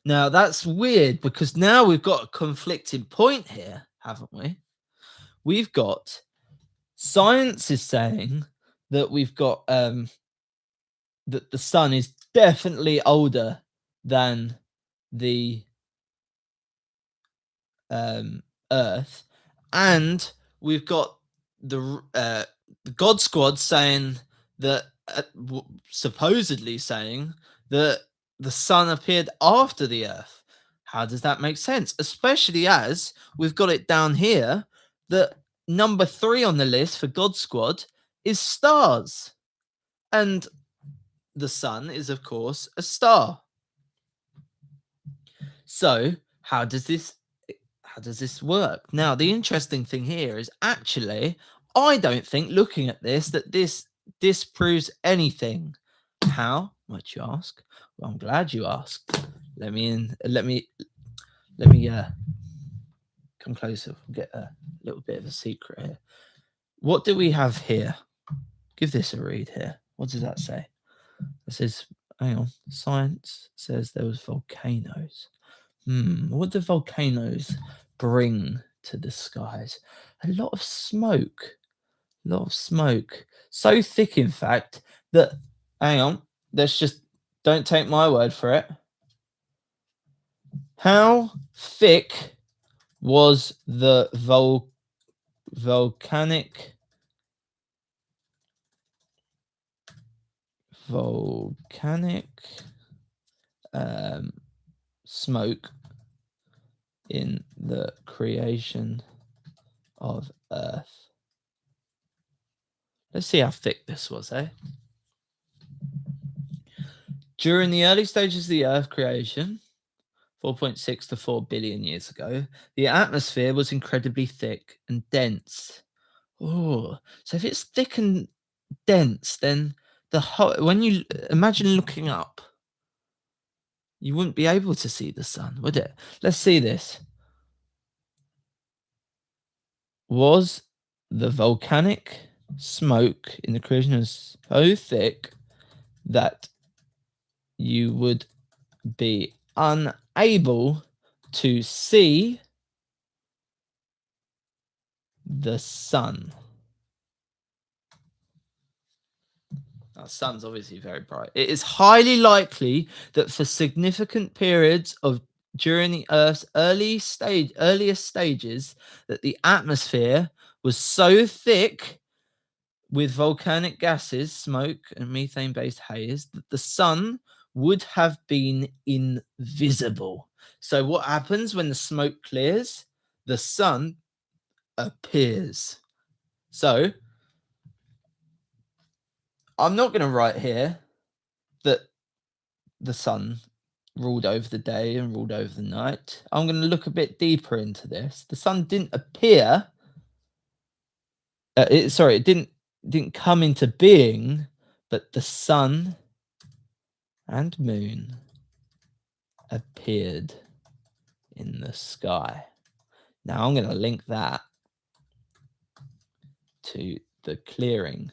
Now that's weird because now we've got a conflicting point here, haven't we? We've got science is saying that we've got that the sun is definitely older than the earth, and we've got the God Squad saying that supposedly saying that the sun appeared after the earth. How does that make sense, especially as we've got it down here that number 3 on the list for God Squad is stars, and the sun is of course a star. So how does this work? Now the interesting thing here is actually I don't think looking at this that this disproves anything. How, might you ask? Well, I'm glad you asked. Let me come closer. We'll get a little bit of a secret here. What do we have here? Give this a read here. What does that say? It says, hang on, science says there was volcanoes. What do volcanoes bring to the skies? A lot of smoke. A lot of smoke. So thick, in fact, that, hang on, let's just, don't take my word for it. How thick was the volcanic smoke in the creation of Earth. Let's see how thick this was, eh? During the early stages of the Earth creation, 4.6 to 4 billion years ago, the atmosphere was incredibly thick and dense. Oh, so if it's thick and dense, then when you imagine looking up, you wouldn't be able to see the sun, would it? Let's see this. Was the volcanic smoke in the creation so thick that you would be unable to see the sun? The sun's obviously very bright. It is highly likely that for significant periods of during the Earth's earliest stages, that the atmosphere was so thick with volcanic gases, smoke, and methane-based haze that the sun would have been invisible. So what happens when the smoke clears? The sun appears. So I'm not going to write here that the sun ruled over the day and ruled over the night. I'm going to look a bit deeper into this. The sun didn't appear. It didn't come into being, but the sun and moon appeared in the sky. Now I'm going to link that to the clearing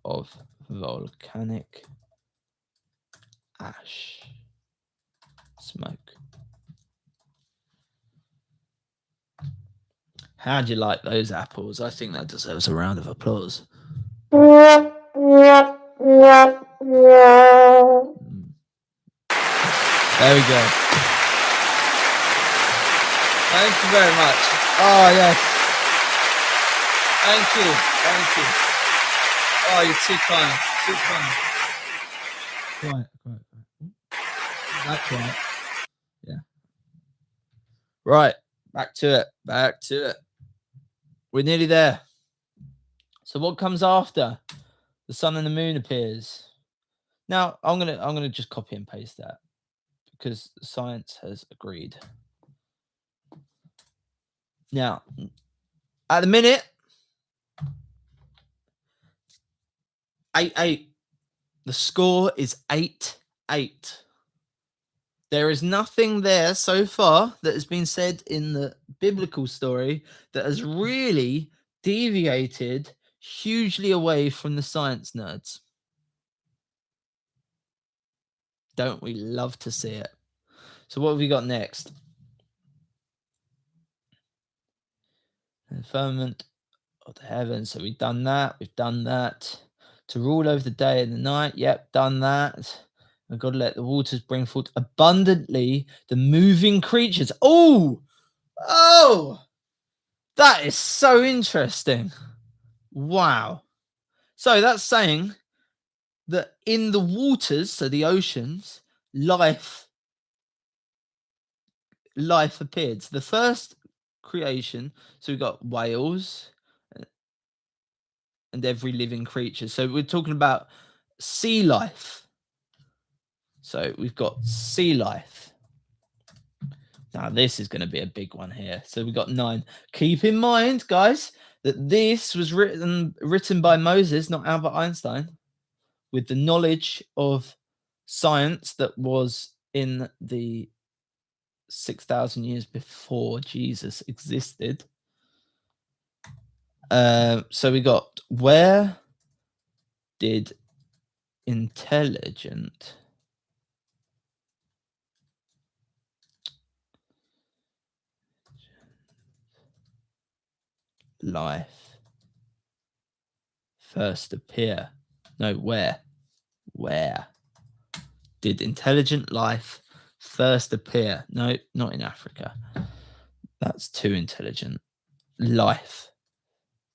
of volcanic ash smoke. How'd you like those apples? I think that deserves a round of applause. There we go. Thank you very much. Oh, yes. Thank you. Thank you. Oh, you're too kind. Too kind. Right. That's right. Yeah. Right. Back to it. We're nearly there. So what comes after? The sun and the moon appears. Now, I'm gonna just copy and paste that because science has agreed. Now, at the minute, 8-8. The score is 8-8. There is nothing there so far that has been said in the biblical story that has really deviated hugely away from the science nerds. Don't we love to see it? So what have we got next? The firmament of the heavens. So we've done that. To rule over the day and the night. Yep, done that. And God let the waters bring forth abundantly the moving creatures. Oh, that is so interesting. Wow. So that's saying that in the waters, so the oceans, life appeared. So the first creation, so we've got whales and every living creature. So we're talking about sea life. So we've got sea life. Now this is going to be a big one here. So we've got 9. Keep in mind, guys, that this was written by Moses, not Albert Einstein, with the knowledge of science that was in the 6,000 years before Jesus existed. So we got, where did intelligent life first appear? No, where did intelligent life first appear? No, not in Africa. That's too intelligent. Life.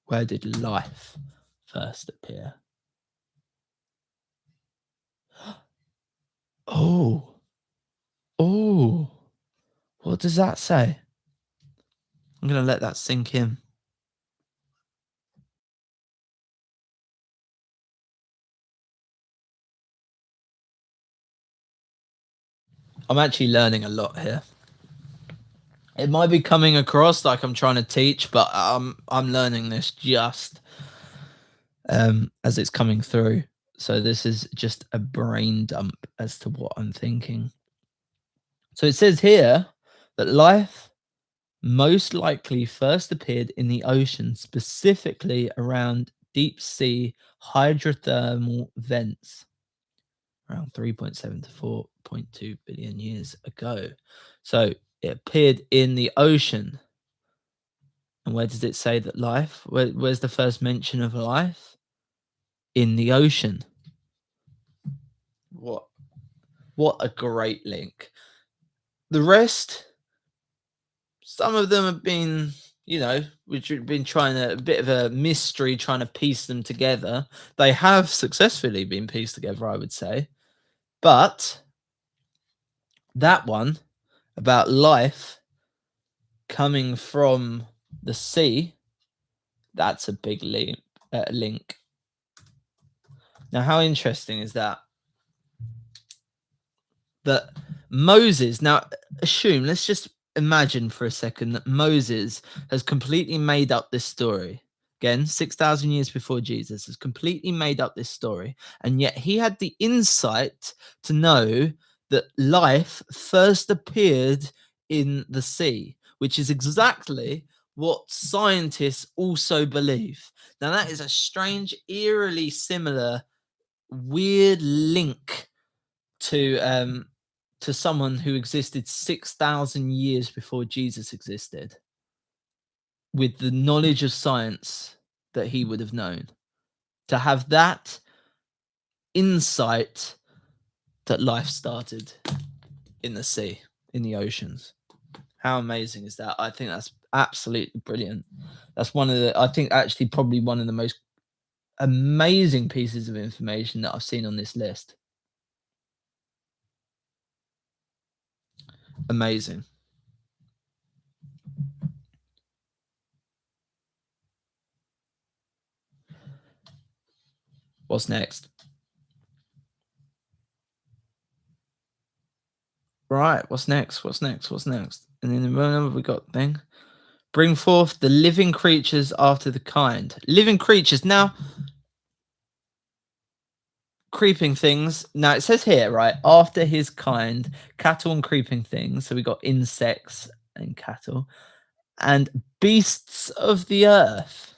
Where did life first appear? Oh, What does that say? I'm going to let that sink in. I'm actually learning a lot here. It might be coming across like I'm trying to teach, but I'm learning this just as it's coming through. So this is just a brain dump as to what I'm thinking. So it says here that life most likely first appeared in the ocean, specifically around deep sea hydrothermal vents around 3.7 to 4.2 billion years ago. So it appeared in the ocean. And where does it say that life? Where's the first mention of life? In the ocean. What a great link. The rest, some of them have been, which have been trying a bit of a mystery, trying to piece them together. They have successfully been pieced together, I would say. But that one about life coming from the sea, that's a big link. Now, how interesting is that? That Moses, now let's just imagine for a second that Moses has completely made up this story. Again, 6,000 years before Jesus has completely made up this story. And yet he had the insight to know that life first appeared in the sea, which is exactly what scientists also believe. Now, that is a strange, eerily similar, weird link to someone who existed 6,000 years before Jesus existed, with the knowledge of science that he would have known, to have that insight that life started in the sea, in the oceans. How amazing is that? I think that's absolutely brilliant. That's I think actually probably one of the most amazing pieces of information that I've seen on this list. Amazing. What's next? Right, what's next? And in the moment we got thing. Bring forth the living creatures after the kind. Living creatures. Now, creeping things. Now it says here, right, after his kind, cattle and creeping things. So we got insects and cattle. And beasts of the earth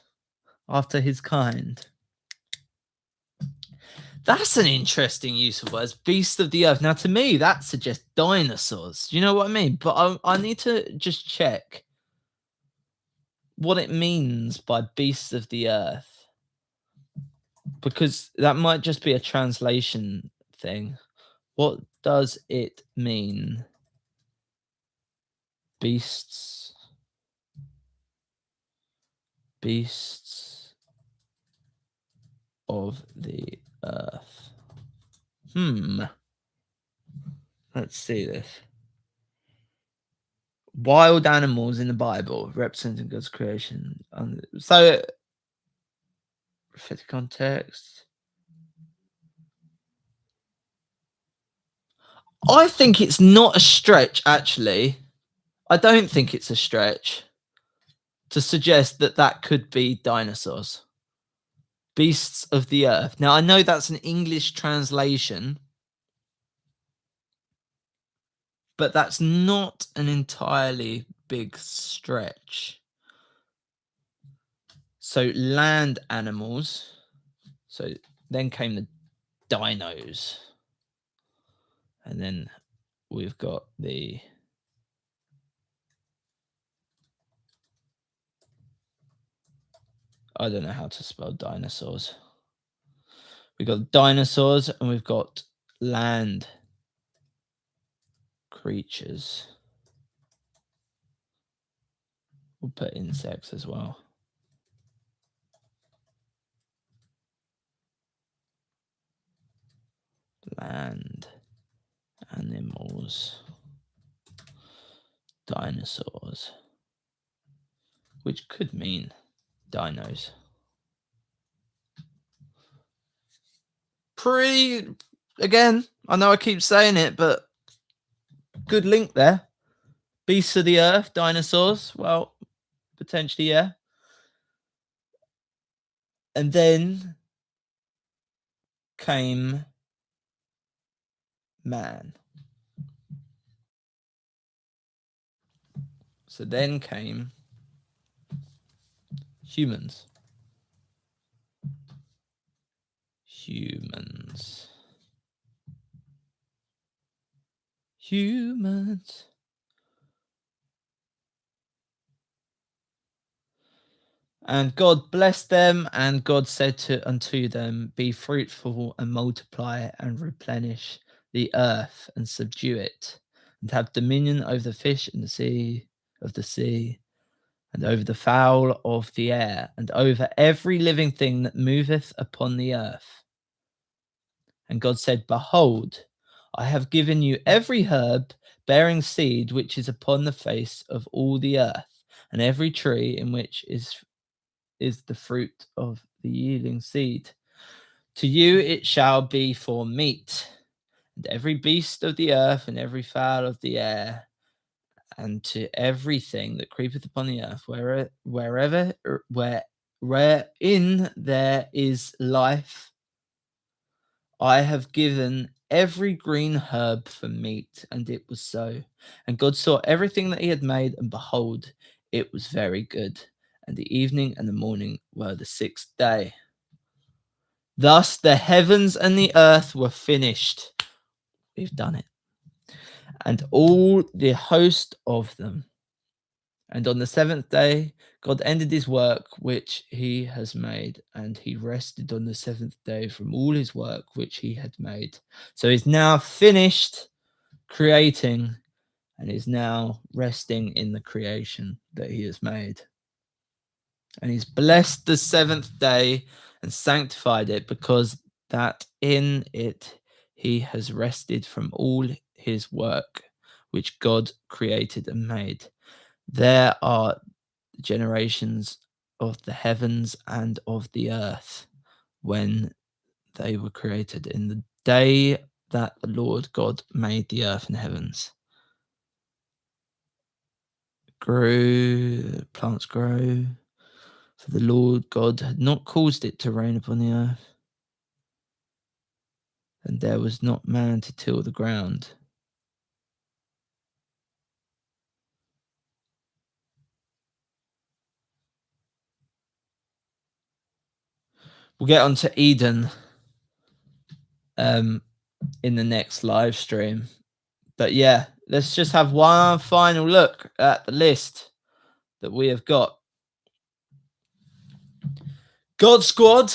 after his kind. That's an interesting use of words. Beast of the earth. Now, to me, that suggests dinosaurs. Do you know what I mean? But I need to just check what it means by beasts of the earth, because that might just be a translation thing. What does it mean? Beasts of the earth. Let's see this. Wild animals in the Bible representing God's creation. So, prophetic context. I think it's not a stretch, actually. I don't think it's a stretch to suggest that that could be dinosaurs. Beasts of the earth. Now, I know that's an English translation, but that's not an entirely big stretch. So, land animals. So, then came the dinos. And then we've got I don't know how to spell dinosaurs. We've got dinosaurs and we've got land creatures. We'll put insects as well. Land animals. dinosaurs, which could mean dinos. Again, I know I keep saying it, but good link there. Beasts of the earth, dinosaurs. Well, potentially, yeah. And then came man. So then came humans. Humans. And God blessed them, and God said unto them, be fruitful and multiply and replenish the earth and subdue it, and have dominion over the fish in the sea of the sea, and over the fowl of the air, and over every living thing that moveth upon the earth. And God said, behold, I have given you every herb bearing seed which is upon the face of all the earth, and every tree in which is the fruit of the yielding seed. To you it shall be for meat, and every beast of the earth, and every fowl of the air, and to everything that creepeth upon the earth, wherein there is life, I have given every green herb for meat. And it was so. And God saw everything that he had made, and behold, it was very good. And the evening and the morning were the sixth day. Thus the heavens and the earth were finished. We've done it. And all the host of them. And on the seventh day, God ended his work which he has made, and he rested on the seventh day from all his work which he had made. So he's now finished creating, and is now resting in the creation that he has made. And he's blessed the seventh day and sanctified it, because that in it he has rested from all his work which God created and made. There are generations of the heavens and of the earth when they were created, in the day that the Lord God made the earth and heavens. Plants grow, for the Lord God had not caused it to rain upon the earth, and there was not man to till the ground. We'll get on to Eden in the next live stream. But yeah, let's just have one final look at the list that we have got. God Squad.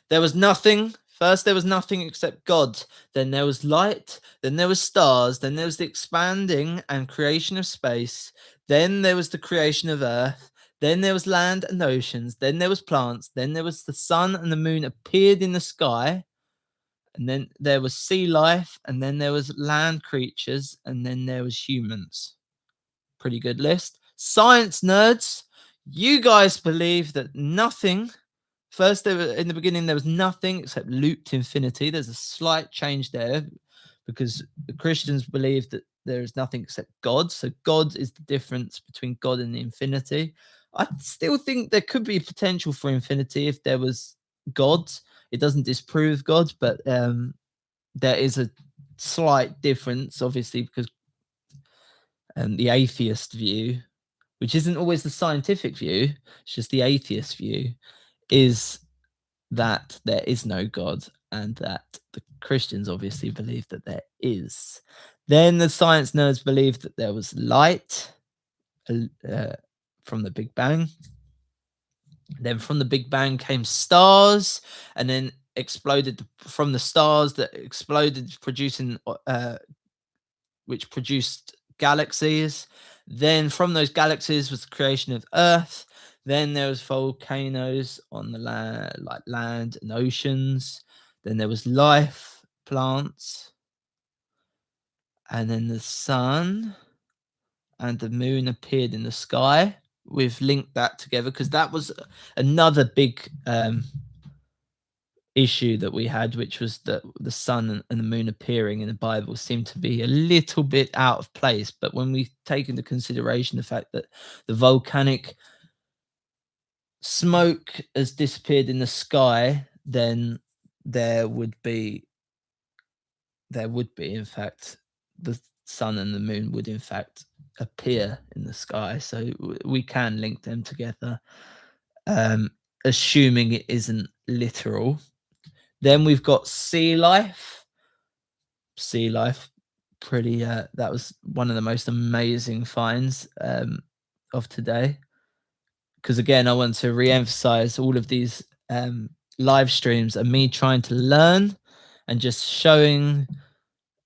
There was nothing. First, there was nothing except God. Then there was light. Then there was stars. Then there was the expanding and creation of space. Then there was the creation of earth. Then there was land and oceans. Then there was plants. Then there was the sun and the moon appeared in the sky. And then there was sea life. And then there was land creatures. And then there was humans. Pretty good list. Science nerds, you guys believe that nothing. First, in the beginning, there was nothing except looped infinity. There's a slight change there, because the Christians believe that there is nothing except God. So God is the difference between God and the infinity. I still think there could be potential for infinity if there was God. It doesn't disprove God, but there is a slight difference, obviously, because the atheist view, which isn't always the scientific view, it's just the atheist view, is that there is no God, and that the Christians obviously believe that there is. Then the science nerds believe that there was light from the Big Bang. Then from the Big Bang came stars, and then exploded from the stars that exploded, which produced galaxies. Then from those galaxies was the creation of Earth. Then there was volcanoes on the land, like land and oceans. Then there was life, plants, and then the sun, and the moon appeared in the sky. We've linked that together because that was another big issue that we had, which was that the sun and the moon appearing in the Bible seemed to be a little bit out of place. But when we take into consideration the fact that the volcanic smoke has disappeared in the sky, then there would be, in fact, the sun and the moon would in fact appear in the sky. So we can link them together, assuming it isn't literal. Then we've got sea life. Sea life, pretty. That was one of the most amazing finds of today. Because again, I want to re-emphasize all of these live streams and me trying to learn and just showing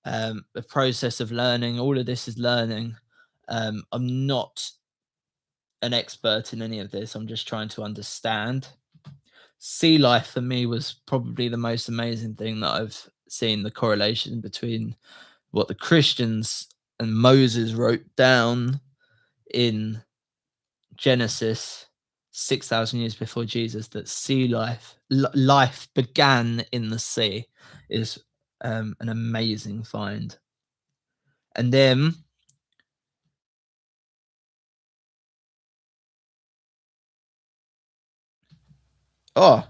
the process of learning. All of this is learning. I'm not an expert in any of this. I'm just trying to understand. Sea life for me was probably the most amazing thing that I've seen, the correlation between what the Christians and Moses wrote down in Genesis 6,000 years before Jesus, that sea life life began in the sea, is an amazing find. And then I'll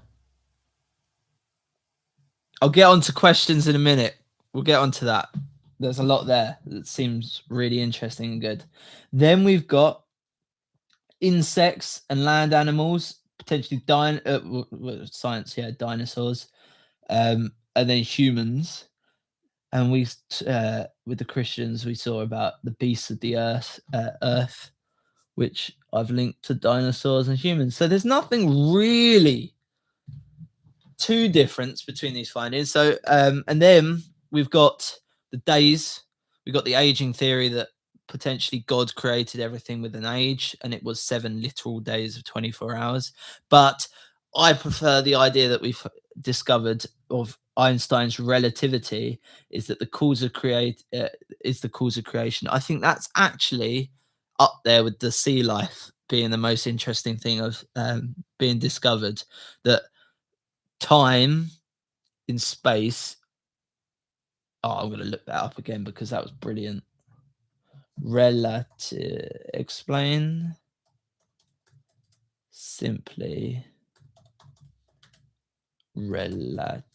get on to questions in a minute. We'll get on to that. There's a lot there that seems really interesting and good. Then we've got insects and land animals, potentially science, dinosaurs, and then humans. And we, with the Christians, we saw about the beasts of the earth, which I've linked to dinosaurs and humans. So there's nothing really too different between these findings. So, and then we've got the days. We've got the aging theory that potentially God created everything with an age, and it was 7 literal days of 24 hours. But I prefer the idea that we've discovered of Einstein's relativity, is that the cause of is the cause of creation. I think that's actually up there with the sea life being the most interesting thing of being discovered, that time in space. I'm going to look that up again because that was brilliant. Explain simply relativity.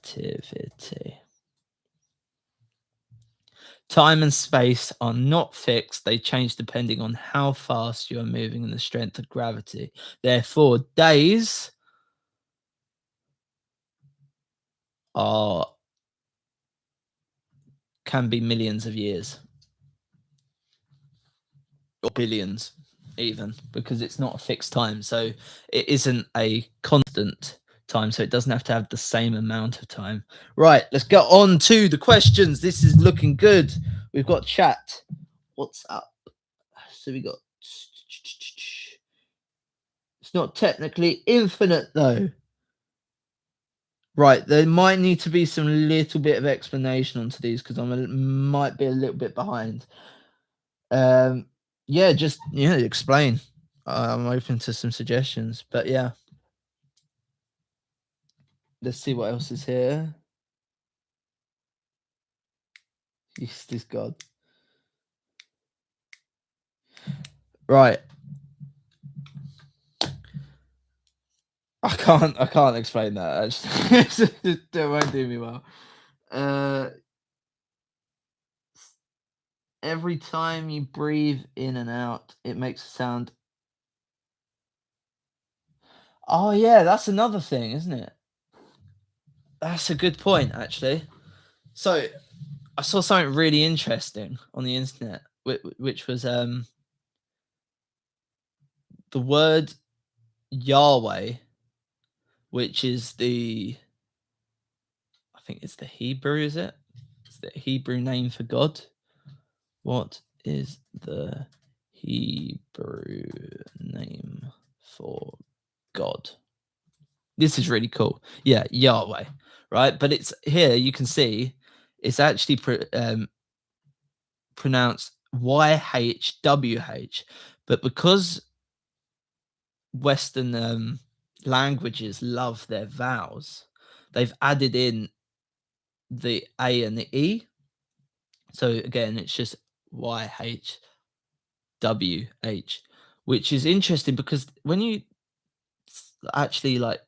Time and space are not fixed. They change depending on how fast you are moving and the strength of gravity. Therefore, days can be millions of years. Or billions even, because it's not a fixed time. So it isn't a constant time, so it doesn't have to have the same amount of time. Right, let's get on to the questions. This is looking good. We've got chat. What's up? So we got, it's not technically infinite though. Right, there might need to be some little bit of explanation onto these because I might be a little bit behind. Yeah, just explain. I'm open to some suggestions, but yeah. Let's see what else is here. Yes, this God. Right. I can't explain that. Actually. It won't do me well. Every time you breathe in and out, it makes a sound. Oh yeah, that's another thing, isn't it? That's a good point, actually. So I saw something really interesting on the internet, which was the word Yahweh, which is I think it's the Hebrew, is it? It's the Hebrew name for God. What is the Hebrew name for God? This is really cool. Yeah, Yahweh, right? But it's here, you can see it's actually pronounced YHWH. But because Western languages love their vowels, they've added in the A and the E. So again, it's just YHWH, which is interesting because when you actually like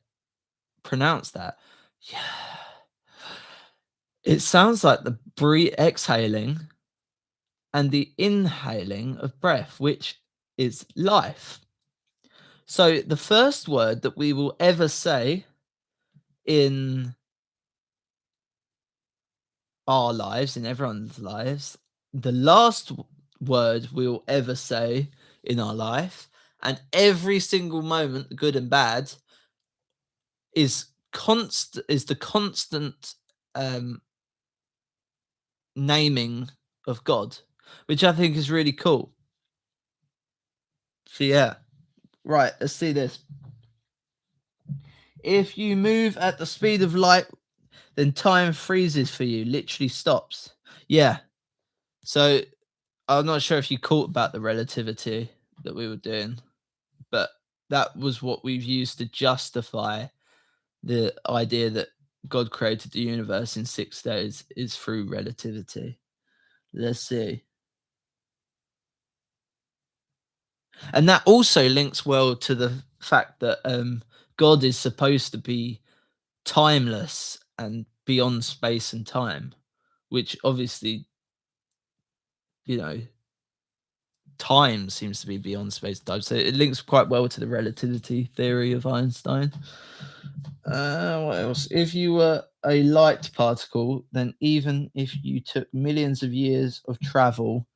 pronounce that, yeah, it sounds like the exhaling and the inhaling of breath, which is life. So the first word that we will ever say in our lives, in everyone's lives, the last word we will ever say in our life, and every single moment, good and bad, is the constant naming of God, which I think is really cool. So yeah, right. Let's see this. If you move at the speed of light, then time freezes for you, literally stops. Yeah. So I'm not sure if you caught about the relativity that we were doing, but that was what we've used to justify the idea that God created the universe in 6 days is through relativity. Let's see. And that also links well to the fact that God is supposed to be timeless and beyond space and time, which obviously, you know, time seems to be beyond space and time. So it links quite well to the relativity theory of Einstein. What else? If you were a light particle, then even if you took millions of years of travel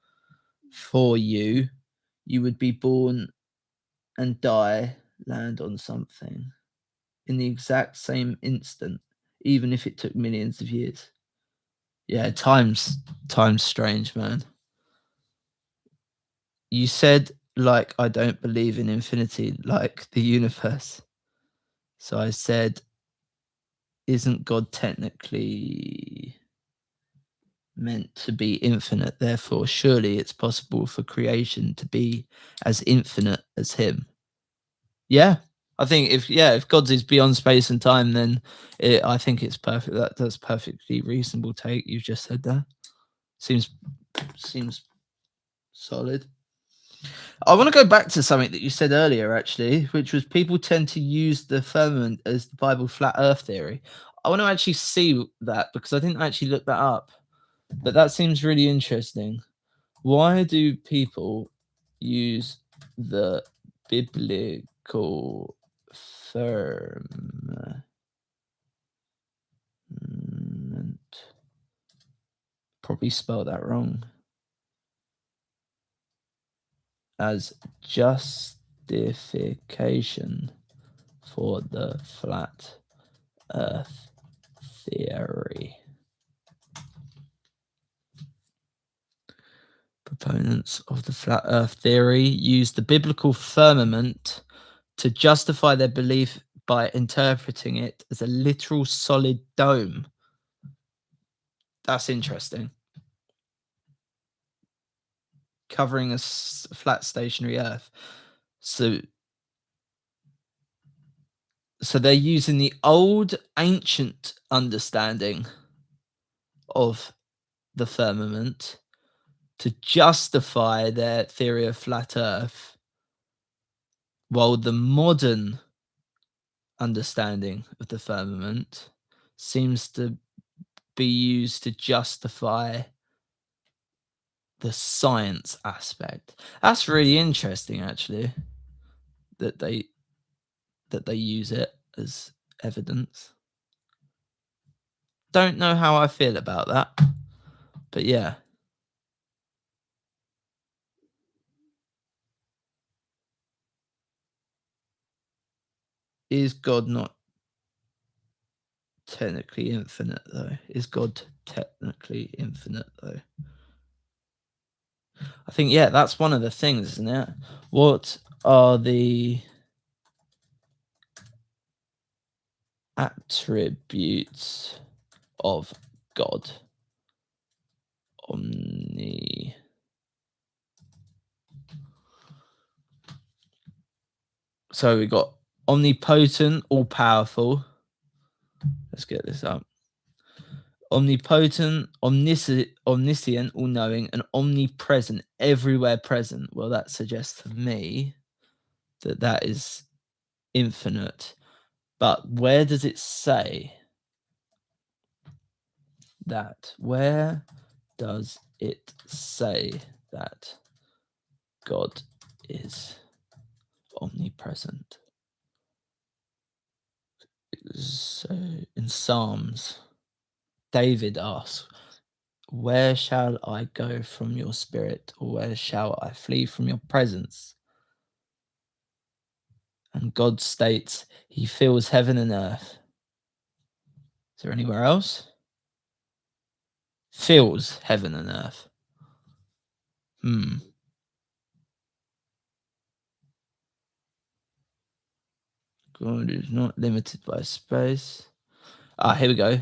for you, you would be born and die, land on something in the exact same instant, even if it took millions of years. Yeah, time's strange, man. You said like I don't believe in infinity, like the universe. So I said, isn't God technically meant to be infinite? Therefore, surely it's possible for creation to be as infinite as him. Yeah. I think if God's is beyond space and time, then I think it's perfect. That's perfectly reasonable take you've just said there. Seems solid. I want to go back to something that you said earlier, actually, which was people tend to use the firmament as the Bible flat Earth theory. I want to actually see that because I didn't actually look that up, but that seems really interesting. Why do people use the biblical firmament? Probably spelled that wrong. As justification for the flat Earth theory. Proponents of the flat Earth theory use the biblical firmament to justify their belief by interpreting it as a literal solid dome. That's interesting. Covering a flat stationary Earth. So they're using the old ancient understanding of the firmament to justify their theory of flat Earth, while the modern understanding of the firmament seems to be used to justify the science aspect. That's really interesting, actually, that they use it as evidence. Don't know how I feel about that, but yeah. Is God not technically infinite, though? Is God technically infinite, though? I think, yeah, that's one of the things, isn't it? What are the attributes of God? Omnipotent. So we got omnipotent, all powerful. Let's get this up. Omnipotent, omniscient, all knowing, and omnipresent, everywhere present. Well, that suggests to me that that is infinite. But where does it say that? Where does it say that God is omnipresent? So in Psalms, David asks, where shall I go from your spirit, or where shall I flee from your presence? And God states he fills heaven and earth. Is there anywhere else? Fills heaven and earth. God is not limited by space. Here we go.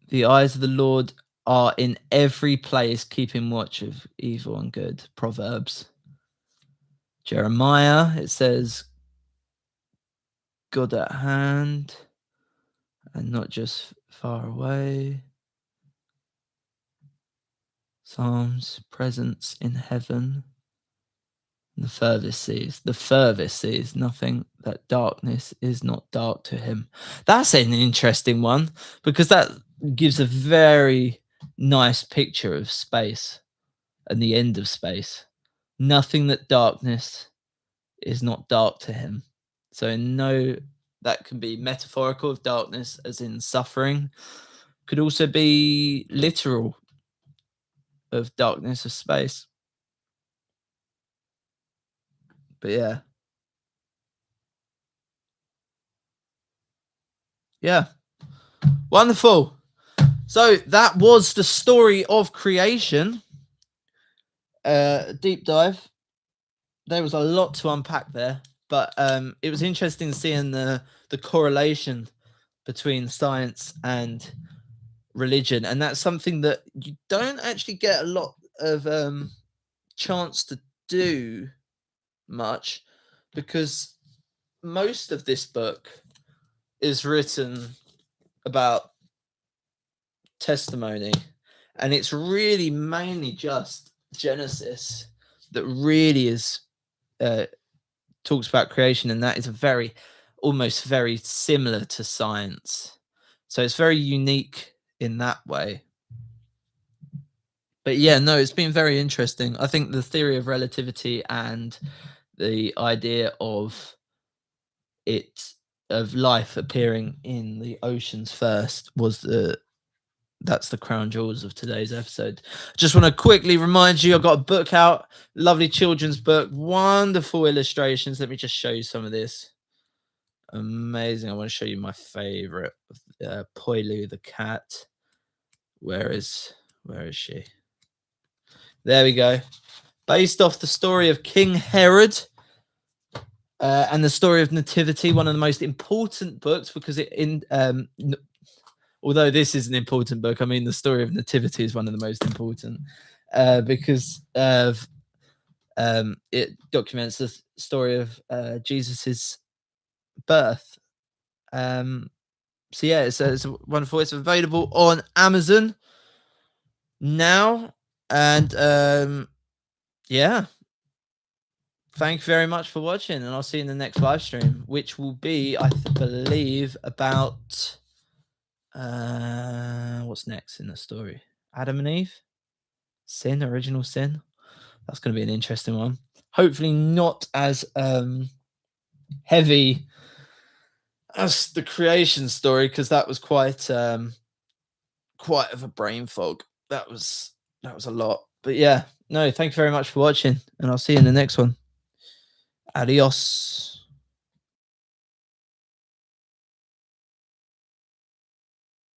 The eyes of the Lord are in every place, keeping watch of evil and good. Proverbs. Jeremiah, it says, God at hand and not just far away. Psalms, presence in heaven. The furthest sees nothing, that darkness is not dark to him. That's an interesting one, because that gives a very nice picture of space and the end of space. Nothing that darkness is not dark to him. So that can be metaphorical of darkness as in suffering, could also be literal of darkness of space. But yeah, wonderful. So that was the story of creation. Deep dive. There was a lot to unpack there, but it was interesting seeing the correlation between science and religion, and that's something that you don't actually get a lot of chance to do much, because most of this book is written about testimony, and it's really mainly just Genesis that really is talks about creation, and that is almost very similar to science, so it's very unique in that way. But yeah, no, it's been very interesting. I think the theory of relativity and the idea of life appearing in the oceans first that's the crown jewels of today's episode. Just want to quickly remind you, I've got a book out, lovely children's book, wonderful illustrations. Let me just show you some of this. Amazing. I want to show you my favorite, Poilu the cat. Where is she? There we go. Based off the story of King Herod and the story of Nativity, one of the most important books, because although this is an important book, I mean, the story of Nativity is one of the most important because of it documents the story of Jesus's birth. So yeah, it's wonderful. It's available on Amazon now, and yeah. Thank you very much for watching, and I'll see you in the next live stream, which will be, I believe, about what's next in the story? Adam and Eve? Sin, original sin? That's going to be an interesting one. Hopefully not as heavy as the creation story, because that was quite of a brain fog. That was a lot. But yeah, no, thank you very much for watching, and I'll see you in the next one. Adios.